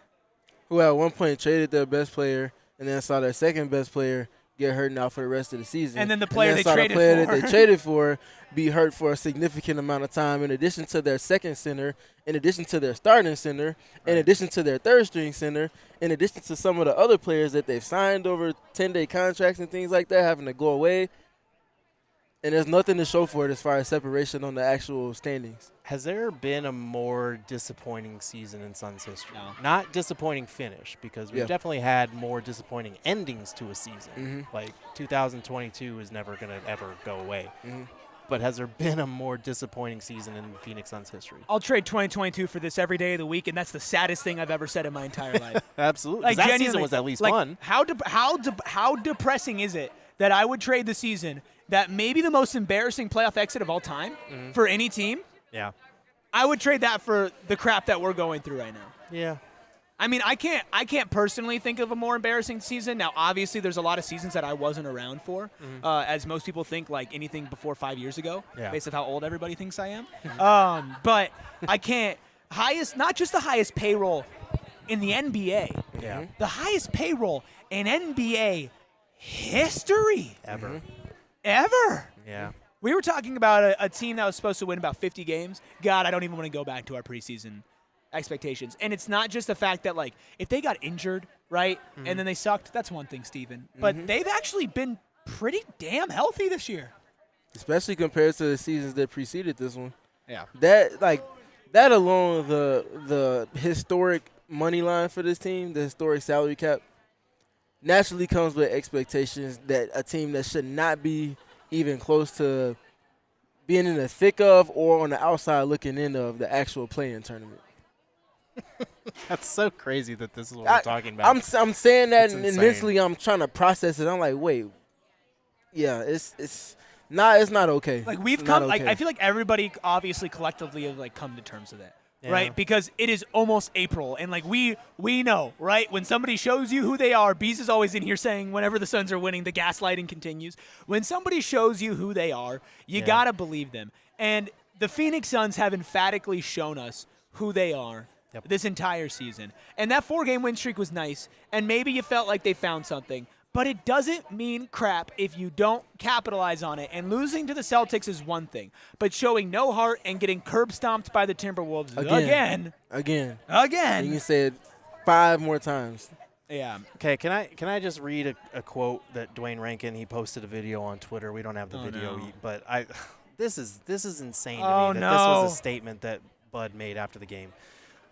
Who at one point traded their best player and then saw their second best player get hurt now for the rest of the season. And then the player they saw traded the player for. that they traded for be hurt for a significant amount of time, in addition to their second center, in addition to their starting center, in addition to their third-string center, in addition to some of the other players that they've signed over 10-day contracts and things like that having to go away. And there's nothing to show for it as far as separation on the actual standings. Has there been a more disappointing season in Suns history? No. Not disappointing finish, because we've definitely had more disappointing endings to a season. Like 2022 is never going to ever go away. But has there been a more disappointing season in Phoenix Suns history? I'll trade 2022 for this every day of the week, and that's the saddest thing I've ever said in my entire life. Absolutely. Like, That genuinely, season was at least like, fun. How depressing is it that I would trade the season that may be the most embarrassing playoff exit of all time for any team? Yeah. I would trade that for the crap that we're going through right now. Yeah. I mean, I can't personally think of a more embarrassing season. Now, obviously, there's a lot of seasons that I wasn't around for, as most people think, like anything before 5 years ago, based on how old everybody thinks I am. But I can't. Not just the highest payroll in the NBA. Yeah. The highest payroll in NBA history. Ever. Ever. Yeah. We were talking about a team that was supposed to win about 50 games. God, I don't even want to go back to our preseason expectations. And it's not just the fact that, like, if they got injured, right, and then they sucked, that's one thing, Stephen. But they've actually been pretty damn healthy this year. Especially compared to the seasons that preceded this one. Yeah. That alone, the historic money line for this team, the historic salary cap, naturally comes with expectations that a team that should not be even close to being in the thick of or on the outside looking in of the actual play-in tournament. That's so crazy that this is what we're talking about. I'm saying that, It's and insane. mentally I'm trying to process it. I'm like, wait, yeah, it's not okay. Like, we've It's come, not like, okay. I feel like everybody obviously collectively have, like, come to terms with that. Yeah. Right? Because it is almost April, and, like, we know, right? When somebody shows you who they are, Bees is always in here saying whenever the Suns are winning, the gaslighting continues. When somebody shows you who they are, you got to believe them. And the Phoenix Suns have emphatically shown us who they are this entire season. And that 4-game win streak was nice, and maybe you felt like they found something. But it doesn't mean crap if you don't capitalize on it. And losing to the Celtics is one thing. But showing no heart and getting curb stomped by the Timberwolves again. You can say it 5 more times. Yeah. Okay, can I just read a quote that Dwayne Rankin, he posted a video on Twitter. We don't have the video, but this is insane to me that this was a statement that Bud made after the game.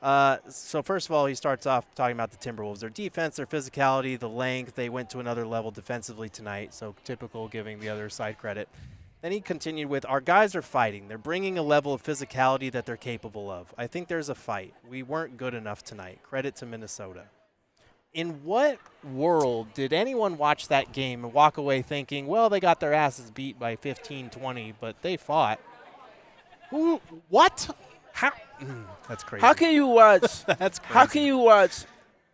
So first of all, he starts off talking about the Timberwolves, their defense, their physicality, the length. They went to another level defensively tonight, so typical, giving the other side credit. Then he continued with, our guys are fighting. They're bringing a level of physicality that they're capable of. I think there's a fight. We weren't good enough tonight. Credit to Minnesota. In what world did anyone watch that game and walk away thinking, well, they got their asses beat by 15, 20, but they fought? Who? What? How? That's crazy. How can you watch? That's crazy. How can you watch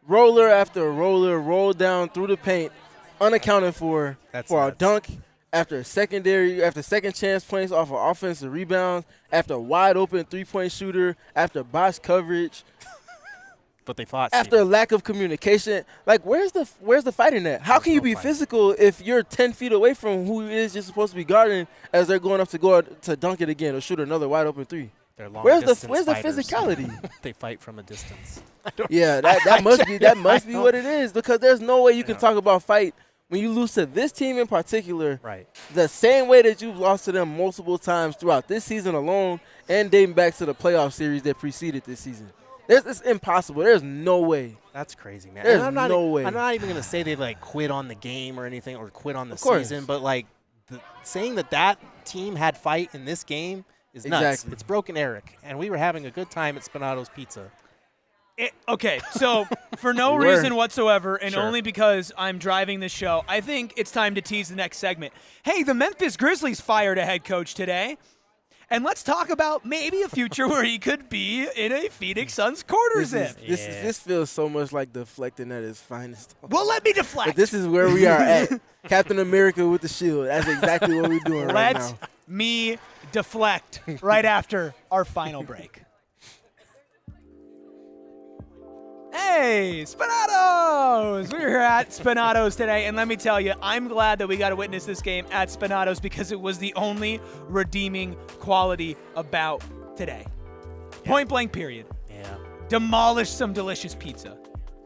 roller after roller roll down through the paint, unaccounted for That's a nuts. dunk, after second chance points off of offensive rebounds, after wide open 3-point shooter, after box coverage, But they fought. after lack of communication? Like, where's the fighting at? How can you no be fight. physical if you're 10 feet away from who it is you're supposed to be guarding as they're going up to dunk it again or shoot another wide open three? They're long Where's distance the fighters. physicality? They fight from a distance. Yeah, that must be what it is, because there's no way you can talk about fight when you lose to this team in particular. Right. The same way that you've lost to them multiple times throughout this season alone and dating back to the playoff series that preceded this season. It's impossible. There's no way. That's crazy, man. There's And I'm no way. I'm not even going to say they, like, quit on the game or anything or quit on the Of course. season, but, like, saying that team had fight in this game is nuts. Exactly. It's broken Erik, and we were having a good time at Spinato's Pizza. Okay, so for no We were. reason whatsoever, and Sure. only because I'm driving this show, I think it's time to tease the next segment. Hey, the Memphis Grizzlies fired a head coach today. And let's talk about maybe a future where he could be in a Phoenix Suns quarter zip. This feels so much like deflecting at its finest. Well, let me deflect. But this is where we are at. Captain America with the shield. That's exactly what we're doing right Let now. me deflect right after our final break. Hey, Spinatos! We're here at Spinatos today, and let me tell you, I'm glad that we got to witness this game at Spinatos because it was the only redeeming quality about today. Point blank, period. Yeah, Demolished some delicious pizza.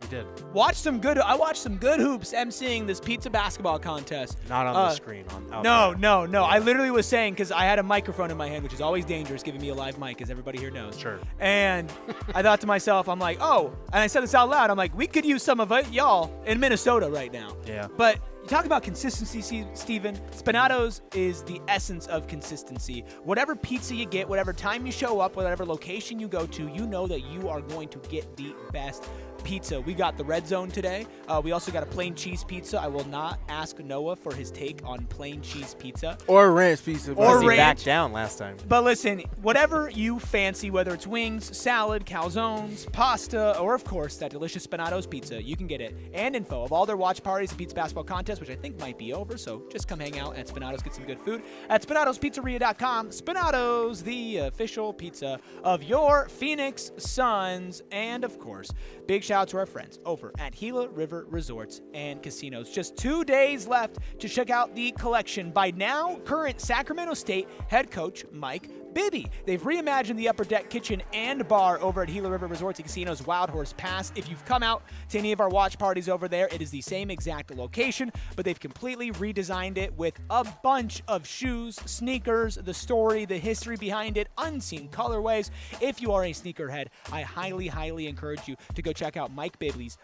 we did. I watched some good hoops emceeing this pizza basketball contest. Not on the screen. Out No. there. I literally was saying, because I had a microphone in my hand, which is always dangerous, giving me a live mic, as everybody here knows. Sure. And I thought to myself, I'm like, oh, and I said this out loud, I'm like, we could use some of it, y'all, in Minnesota right now. Yeah. But you talk about consistency, Stephen. Spinatos is the essence of consistency. Whatever pizza you get, whatever time you show up, whatever location you go to, you know that you are going to get the best pizza. We got the red zone today. We also got a plain cheese pizza. I will not ask Noah for his take on plain cheese pizza. Or ranch pizza. Or He ranch. backed down last time. But listen, whatever you fancy, whether it's wings, salad, calzones, pasta, or of course that delicious Spinatos pizza, you can get it. And info of all their watch parties and pizza basketball contests, which I think might be over. So just come hang out at Spinatos, get some good food at SpinatosPizzeria.com. Spinatos, the official pizza of your Phoenix Suns. And of course, big shout out to our friends over at Gila River Resorts and Casinos. Just 2 days left to check out the collection by now current Sacramento State head coach Mike Bibby. They've reimagined the upper deck kitchen and bar over at Gila River Resorts and Casinos Wild Horse Pass. If you've come out to any of our watch parties over there, it is the same exact location, but they've completely redesigned it with a bunch of shoes, sneakers, the story, the history behind it, unseen colorways. If you are a sneakerhead, I highly encourage you to go check out Mike Bibby's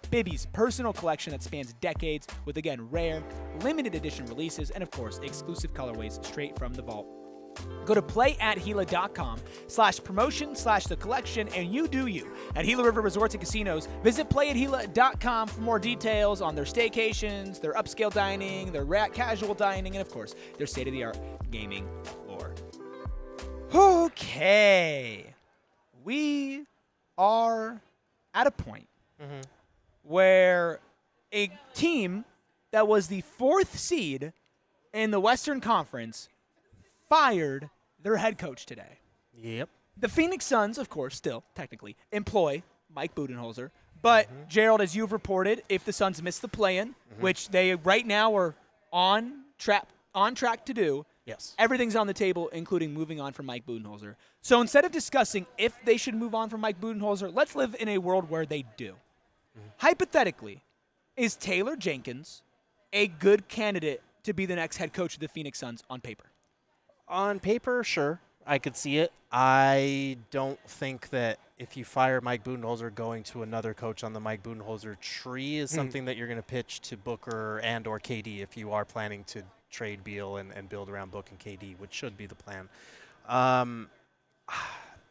personal collection that spans decades with, again, rare, limited edition releases, and of course, exclusive colorways straight from the vault. Go to playathila.com/promotion/the collection and you do you. At Gila River Resorts and Casinos, visit playathila.com for more details on their staycations, their upscale dining, their casual dining, and of course, their state-of-the-art gaming floor. Okay. We are at a point where a team that was the 4th seed in the Western Conference fired their head coach today. Yep. The Phoenix Suns, of course, still technically employ Mike Budenholzer. But, Gerald, as you've reported, if the Suns miss the play-in, which they right now are on track to do, Yes. everything's on the table, including moving on from Mike Budenholzer. So instead of discussing if they should move on from Mike Budenholzer, let's live in a world where they do. Hypothetically, is Taylor Jenkins a good candidate to be the next head coach of the Phoenix Suns on paper? On paper, sure, I could see it. I don't think that if you fire Mike Budenholzer, going to another coach on the Mike Budenholzer tree is something that you're going to pitch to Booker and or KD if you are planning to trade Beal and build around Book and KD, which should be the plan.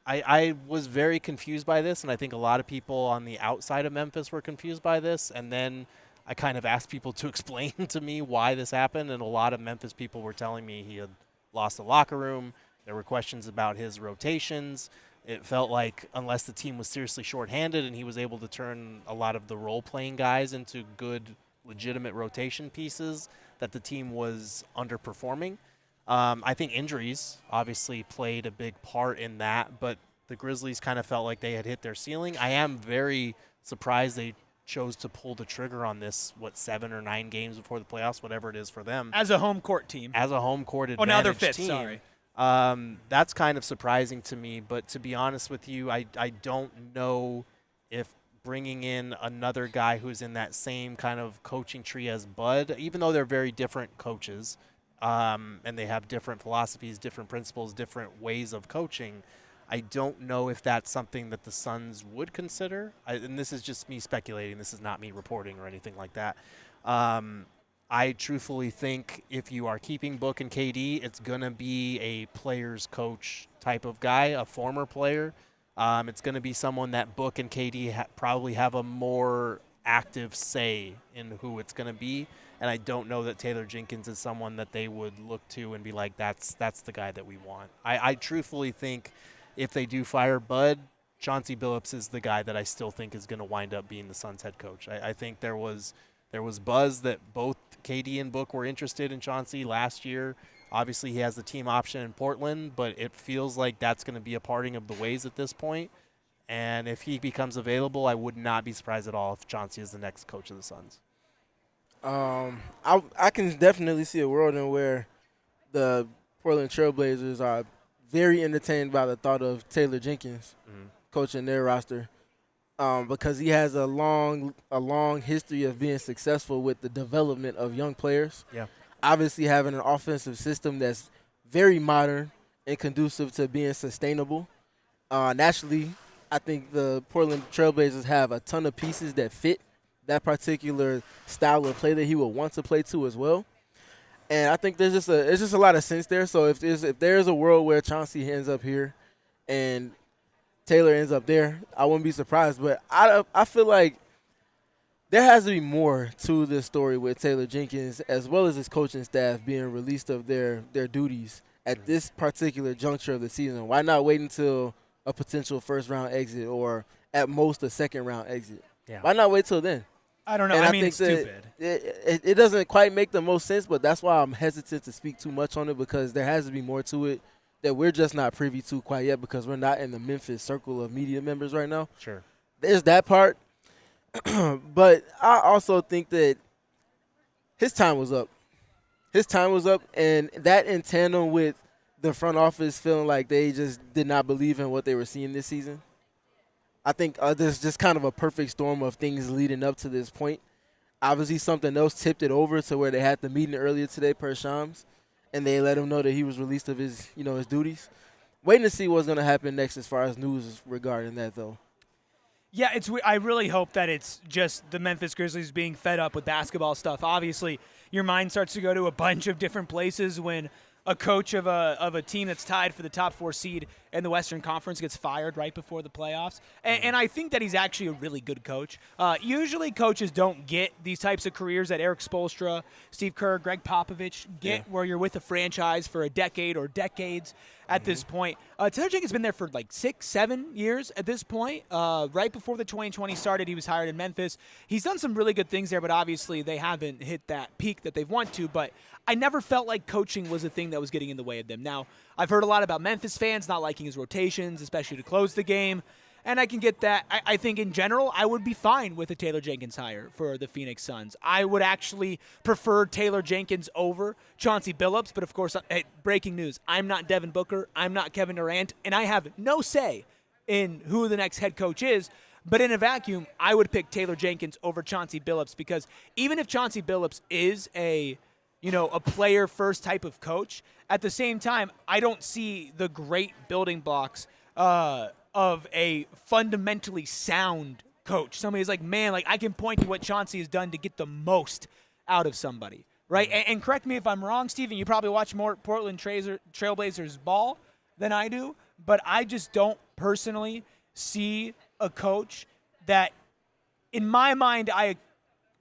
I was very confused by this, and I think a lot of people on the outside of Memphis were confused by this. And then I kind of asked people to explain to me why this happened, and a lot of Memphis people were telling me he had lost the locker room. There were questions about his rotations. It felt like unless the team was seriously shorthanded and he was able to turn a lot of the role-playing guys into good, legitimate rotation pieces, that the team was underperforming. I think injuries obviously played a big part in that, but the Grizzlies kind of felt like they had hit their ceiling. I am very surprised they chose to pull the trigger on this, 7 or 9 games before the playoffs, whatever it is for them. As a home court team. As a home court advantage now they're fifth, team. sorry. That's kind of surprising to me, but to be honest with you, I don't know if bringing in another guy who's in that same kind of coaching tree as Bud, even though they're very different coaches, and they have different philosophies, different principles, different ways of coaching, I don't know if that's something that the Suns would consider. And this is just me speculating. This is not me reporting or anything like that. I truthfully think if you are keeping Book and KD, it's going to be a player's coach type of guy, a former player. It's going to be someone that Book and KD probably have a more active say in who it's going to be. And I don't know that Taylor Jenkins is someone that they would look to and be like, that's the guy that we want. I truthfully think if they do fire Bud, Chauncey Billups is the guy that I still think is going to wind up being the Suns head coach. I think there was buzz that both KD and Book were interested in Chauncey last year. Obviously, he has the team option in Portland, but it feels like that's going to be a parting of the ways at this point. And if he becomes available, I would not be surprised at all if Chauncey is the next coach of the Suns. I can definitely see a world in where the Portland Trailblazers are very entertained by the thought of Taylor Jenkins coaching their roster, because he has a long history of being successful with the development of young players. Yeah. Obviously having an offensive system that's very modern and conducive to being sustainable. Naturally, I think the Portland Trailblazers have a ton of pieces that fit that particular style of play that he would want to play to as well. And I think there's just a lot of sense there. So if there's a world where Chauncey ends up here and Taylor ends up there, I wouldn't be surprised. But I feel like there has to be more to this story with Taylor Jenkins as well as his coaching staff being released of their duties at this particular juncture of the season. Why not wait until a potential first-round exit or at most a second-round exit? Yeah. Why not wait till then? I don't know. And I mean, think it's stupid. It doesn't quite make the most sense, but that's why I'm hesitant to speak too much on it, because there has to be more to it that we're just not privy to quite yet, because we're not in the Memphis circle of media members right now. Sure. There's that part. But I also think that his time was up. His time was up, and that in tandem with the front office feeling like they just did not believe in what they were seeing this season. I think there's just kind of a perfect storm of things leading up to this point. Obviously, something else tipped it over to where they had the meeting earlier today per Shams, and they let him know that he was released of his duties. Waiting to see what's going to happen next as far as news regarding that, though. Yeah, I really hope that it's just the Memphis Grizzlies being fed up with basketball stuff. Obviously, your mind starts to go to a bunch of different places when a coach of a team that's tied for the top 4 seed in the Western Conference gets fired right before the playoffs. And I think that he's actually a really good coach. Usually coaches don't get these types of careers that Erik Spoelstra, Steve Kerr, Greg Popovich get, where you're with a franchise for a decade or decades at this point. Taylor Jenkins has been there for like 6-7 years at this point. Right before the 2020 started, he was hired in Memphis. He's done some really good things there, but obviously they haven't hit that peak that they've wanted to. But I never felt like coaching was a thing that was getting in the way of them. Now, I've heard a lot about Memphis fans not liking his rotations, especially to close the game, and I can get that. I think in general, I would be fine with a Taylor Jenkins hire for the Phoenix Suns. I would actually prefer Taylor Jenkins over Chauncey Billups, but of course, breaking news, I'm not Devin Booker, I'm not Kevin Durant, and I have no say in who the next head coach is. But in a vacuum, I would pick Taylor Jenkins over Chauncey Billups, because even if Chauncey Billups is a player-first type of coach, at the same time, I don't see the great building blocks of a fundamentally sound coach. Somebody's like, man, like I can point to what Chauncey has done to get the most out of somebody. right? And correct me if I'm wrong, Stephen. You probably watch more Portland Trailblazers ball than I do, but I just don't personally see a coach that, in my mind, I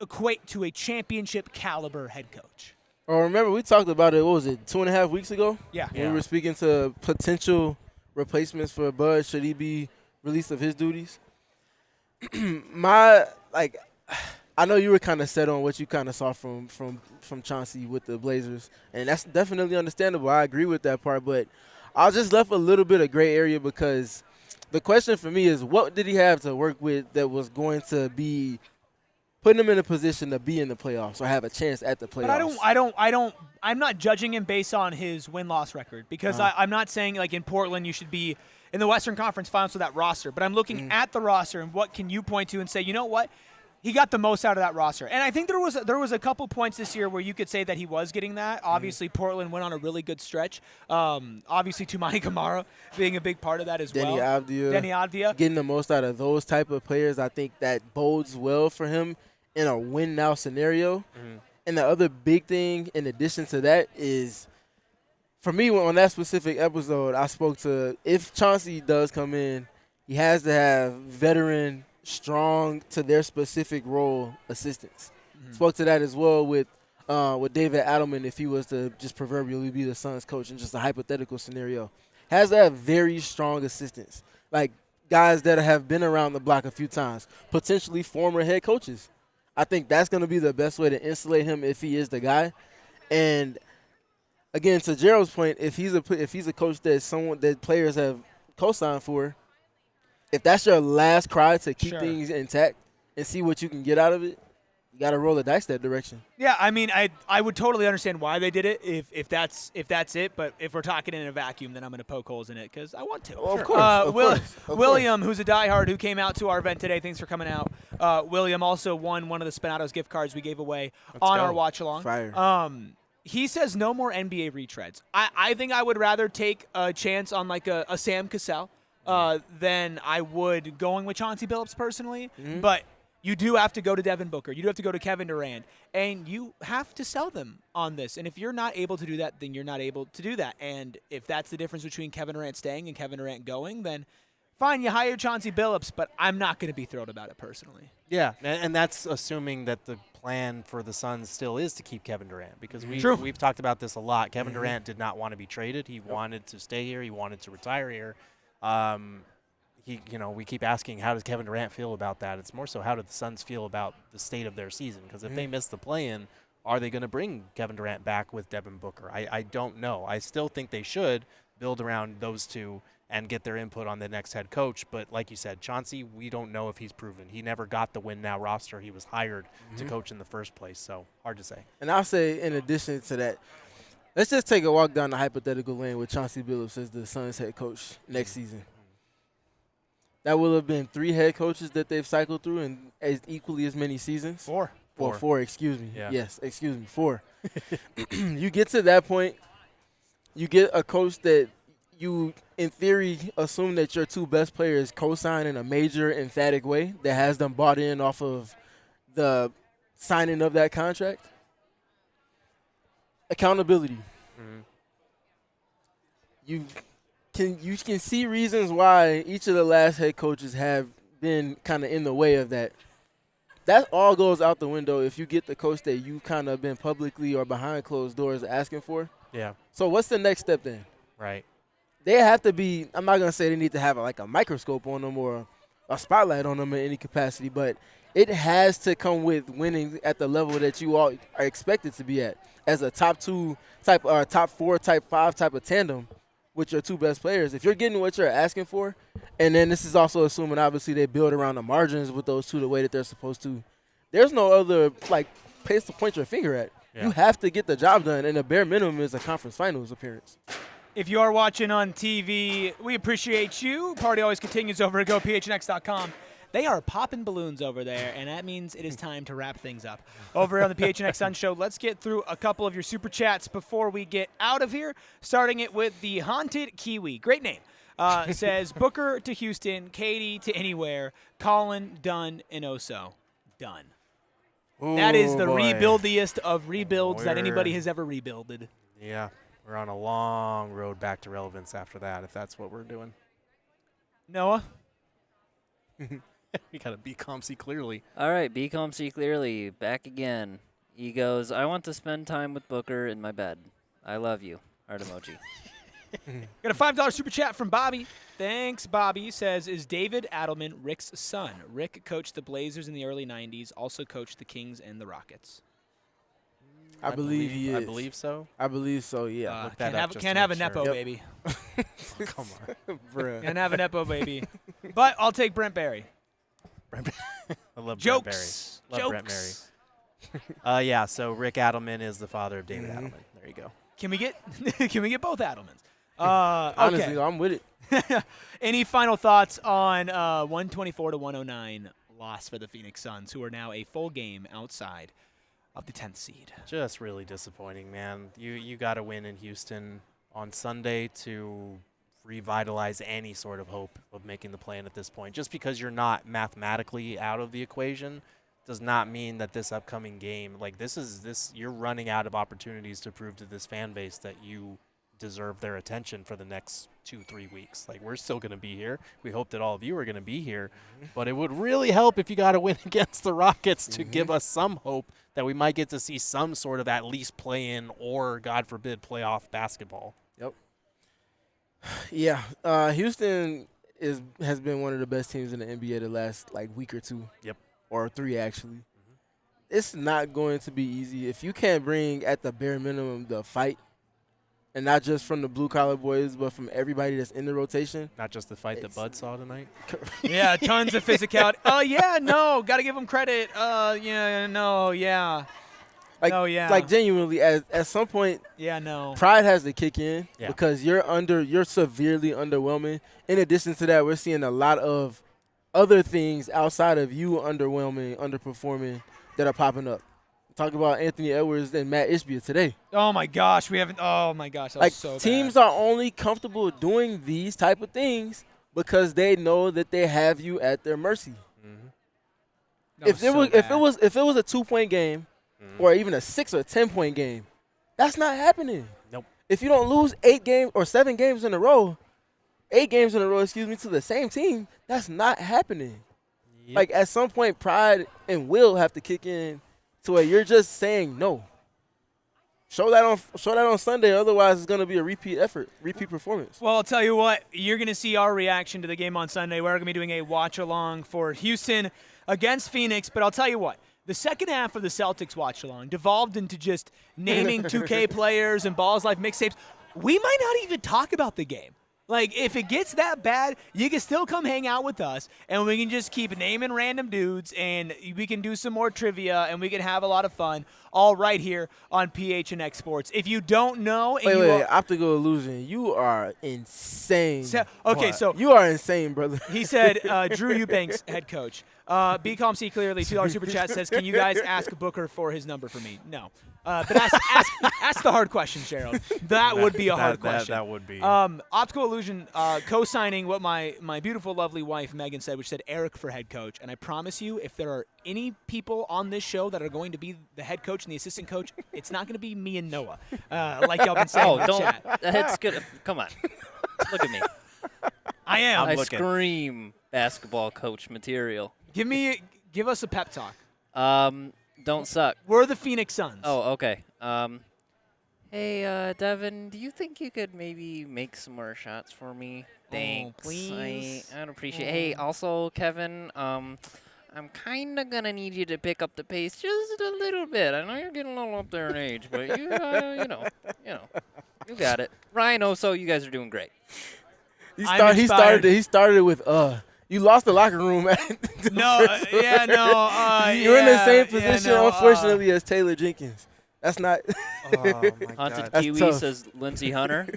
equate to a championship caliber head coach. Well, remember, we talked about it, what was it, 2.5 weeks ago? Yeah. When we were speaking to potential replacements for Bud, should he be released of his duties? I know you were kind of set on what you kind of saw from Chauncey with the Blazers, and that's definitely understandable. I agree with that part, but I was just left a little bit of gray area because the question for me is, what did he have to work with that was going to be putting him in a position to be in the playoffs or have a chance at the playoffs? But I'm not judging him based on his win-loss record because I'm not saying like in Portland you should be in the Western Conference Finals with that roster, but I'm looking at the roster and what can you point to and say, you know what? He got the most out of that roster. And I think there was a couple points this year where you could say that he was getting that. Obviously, Portland went on a really good stretch. Obviously, Toumani Camara being a big part of that as well. Denny Avdia. Getting the most out of those type of players, I think that bodes well for him in a win-now scenario. And the other big thing in addition to that is, for me, on that specific episode, I spoke to, if Chauncey does come in, he has to have veteran, strong to their specific role assistants. Spoke to that as well with David Adelman if he was to just proverbially be the Suns coach in just a hypothetical scenario. Has to have very strong assistants, like guys that have been around the block a few times, potentially former head coaches. I think that's going to be the best way to insulate him if he is the guy. And again, to Gerald's point, if he's a coach that players have co-signed for, if that's your last cry to keep things intact and see what you can get out of it, you got to roll the dice that direction. Yeah, I mean, I would totally understand why they did it if that's it. But if we're talking in a vacuum, then I'm going to poke holes in it because I want to. Well, of course. William, who's a diehard who came out to our event today, thanks for coming out. William also won one of the Spinatos gift cards we gave away our watch along. Fire. He says no more NBA retreads. I think I would rather take a chance on like a Sam Cassell than I would going with Chauncey Billups personally. But you do have to go to Devin Booker. You do have to go to Kevin Durant. And you have to sell them on this. And if you're not able to do that, then you're not able to do that. And if that's the difference between Kevin Durant staying and Kevin Durant going, then fine, you hire Chauncey Billups, but I'm not going to be thrilled about it personally. Yeah, and that's assuming that the plan for the Suns still is to keep Kevin Durant because we've talked about this a lot. Kevin Durant did not want to be traded. He wanted to stay here. He wanted to retire here. We keep asking, how does Kevin Durant feel about that? It's more so, how do the Suns feel about the state of their season? Because if they miss the play-in, are they going to bring Kevin Durant back with Devin Booker? I don't know. I still think they should build around those two and get their input on the next head coach. But like you said, Chauncey, we don't know if he's proven. He never got the win-now roster. He was hired to coach in the first place, so hard to say. And I'll say, in addition to that, let's just take a walk down the hypothetical lane with Chauncey Billups as the Suns head coach next season. That will have been 3 head coaches that they've cycled through in equally as many seasons. 4. Well, 4, excuse me. Yeah. Yes, excuse me, 4. You get to that point, you get a coach that you, in theory, assume that your 2 best players co-sign in a major, emphatic way that has them bought in off of the signing of that contract. Accountability. You can see reasons why each of the last head coaches have been kind of in the way of that. That all goes out the window if you get the coach that you kind of been publicly or behind closed doors asking for. Yeah. So what's the next step then? Right. They have to be, I'm not going to say they need to have a microscope on them or a spotlight on them in any capacity, but it has to come with winning at the level that you all are expected to be at as a top 2 type or top 4, type 5 type of tandem with your 2 best players. If you're getting what you're asking for, and then this is also assuming obviously they build around the margins with those 2 the way that they're supposed to, there's no other place to point your finger at. Yeah. You have to get the job done, and the bare minimum is a conference finals appearance. If you are watching on TV, we appreciate you. Party always continues over at GoPHNX.com. They are popping balloons over there, and that means it is time to wrap things up. Over here on the PHNX Sun Show, let's get through a couple of your super chats before we get out of here, starting it with the Haunted Kiwi. Great name. Says, Booker to Houston, Katie to anywhere, Collin, done, and Oso, done. That is the boy. rebuildiest of rebuilds that anybody has ever rebuilded. Yeah, we're on a long road back to relevance after that, if that's what we're doing. Noah? We got to be ComC clearly. All right, BComC clearly back again. He goes, I want to spend time with Booker in my bed. I love you. Heart emoji. Got a $5 super chat from Bobby. Thanks, Bobby. Says, is David Adelman Rick's son? Rick coached the Blazers in the early 90s, also coached the Kings and the Rockets. I believe he is. I believe so. I believe so, yeah. Look that up just to Can't have a make Nepo sure. baby. Come on. Bruh. Can't have a Nepo baby. But I'll take Brent Barry. I love Jokes. Brent Barry. Love Brent Barry. Yeah, so Rick Adelman is the father of David Adelman. There you go. Can we get both Adelmans? Honestly, okay. I'm with it. Any final thoughts on 124-109 loss for the Phoenix Suns, who are now a full game outside of the 10th seed? Just really disappointing, man. You got to win in Houston on Sunday to revitalize any sort of hope of making the play-in at this point. Just because you're not mathematically out of the equation does not mean that this upcoming game, like you're running out of opportunities to prove to this fan base that you deserve their attention for the next 2-3 weeks. Like, we're still going to be here. We hope that all of you are going to be here, but it would really help if you got to win against the Rockets to give us some hope that we might get to see some sort of at least play-in or, God forbid, playoff basketball. Yep. Yeah, Houston has been one of the best teams in the NBA the last week or two. Yep. Or 3 actually. It's not going to be easy if you can't bring at the bare minimum the fight, and not just from the blue collar boys, but from everybody that's in the rotation. Not just the fight that Bud saw tonight. Yeah, tons of physicality. Oh, yeah, no, got to give him credit. Yeah, no, yeah. Like genuinely, at some point, Yeah, no. pride has to kick in Yeah. because you're severely underwhelming. In addition to that, we're seeing a lot of other things outside of you underperforming that are popping up. Talk about Anthony Edwards and Matt Ishbia today. Oh, my gosh. We haven't. Oh, my gosh. That was so teams bad. are only comfortable doing these type of things because they know that they have you at their mercy. That If it was a 2-point game or even a 6 or 10-point game, that's not happening. Nope. If you don't lose 8 games or 7 games in a row, 8 games in a row, to the same team, that's not happening. Yep. Like, at some point, pride and will have to kick in to where you're just saying no. Show that on Sunday, otherwise it's going to be a repeat performance. Well, I'll tell you what, you're going to see our reaction to the game on Sunday. We're going to be doing a watch-along for Houston against Phoenix, but I'll tell you what, the second half of the Celtics watch-along devolved into just naming 2K players and Balls Life mixtapes. We might not even talk about the game. Like, if it gets that bad, you can still come hang out with us, and we can just keep naming random dudes, and we can do some more trivia, and we can have a lot of fun, all right here on PHNX Sports. If you don't know, wait, optical illusion, you are insane. So you are insane, brother. He said, Drew Eubanks, head coach. BComC clearly, $2 super chat says, can you guys ask Booker for his number for me? No. But ask the hard question, Gerald. That would be a hard question. That would be. Optical Illusion co-signing what my beautiful, lovely wife, Megan, said, which said Erik for head coach. And I promise you, if there are any people on this show that are going to be the head coach and the assistant coach, it's not going to be me and Noah, like y'all been saying in the chat. That's good. Come on. Look at me. I am. I scream basketball coach material. Give us a pep talk. Don't suck. We're the Phoenix Suns. Oh, okay. Hey, Devin, do you think you could maybe make some more shots for me? Thanks. Please. I'd appreciate it. Hey, also, Kevin, I'm kind of going to need you to pick up the pace just a little bit. I know you're getting a little up there in age, but you got it. Ryan Oso, you guys are doing great. He started with You lost the locker room. You're in the same position, unfortunately, as Taylor Jenkins. That's not. Oh, my God. Haunted Kiwi says Lindsey Hunter.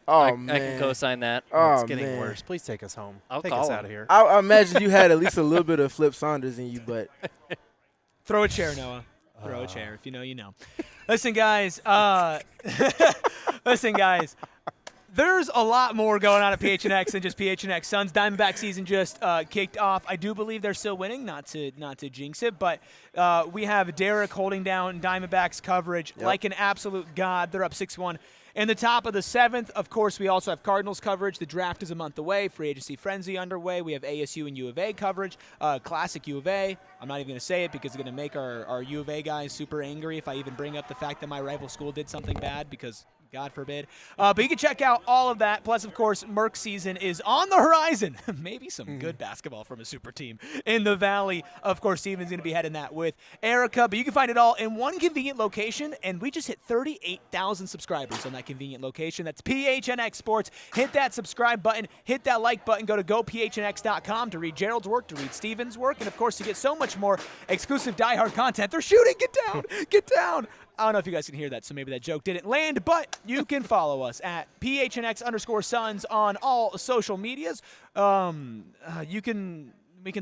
Man. I can co-sign that. It's getting worse. Please take us home. Take us out of here. I imagine you had at least a little bit of Flip Saunders in you, but. Throw a chair, Noah. Throw a chair. If you know, you know. Listen, guys. There's a lot more going on at PHNX than just PHNX Suns. Diamondback season just kicked off. I do believe they're still winning, not to jinx it, but we have Derek holding down Diamondbacks coverage like an absolute god. They're up 6-1. In the top of the 7th, of course, we also have Cardinals coverage. The draft is a month away. Free agency frenzy underway. We have ASU and U of A coverage. Classic U of A. I'm not even going to say it because it's going to make our U of A guys super angry if I even bring up the fact that my rival school did something bad because – God forbid. But you can check out all of that. Plus, of course, Merc season is on the horizon. Maybe some good basketball from a super team in the Valley. Of course, Steven's going to be heading that with Erica. But you can find it all in one convenient location. And we just hit 38,000 subscribers on that convenient location. That's PHNX Sports. Hit that subscribe button. Hit that like button. Go to gophnx.com to read Gerald's work, to read Steven's work. And, of course, to get so much more exclusive diehard content. They're shooting. Get down. Get down. I don't know if you guys can hear that, so maybe that joke didn't land, but you can follow us at PHNX_Suns on all social medias. We can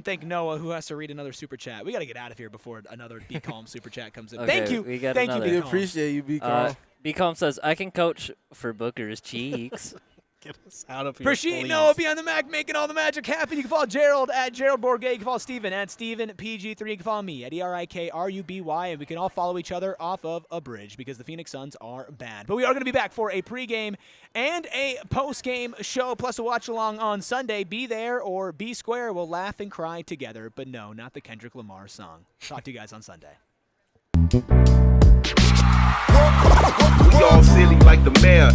thank Noah, who has to read another super chat. We got to get out of here before another Be Calm super chat comes in. Okay, Thank you. we got Thank another. you, We Be Calm. appreciate you, Be Calm. Be Calm says, I can coach for Booker's cheeks. Get us out of here, Appreciate please. Noah behind the Mac, making all the magic happen. You can follow Gerald at Gerald Bourget. You can follow Stephen at Stephen PG3. You can follow me at ERIKRUBY. And we can all follow each other off of a bridge because the Phoenix Suns are bad. But we are going to be back for a pregame and a postgame show, plus a watch along on Sunday. Be there or be square. We'll laugh and cry together. But no, not the Kendrick Lamar song. Talk to you guys on Sunday. We all silly like the mayor.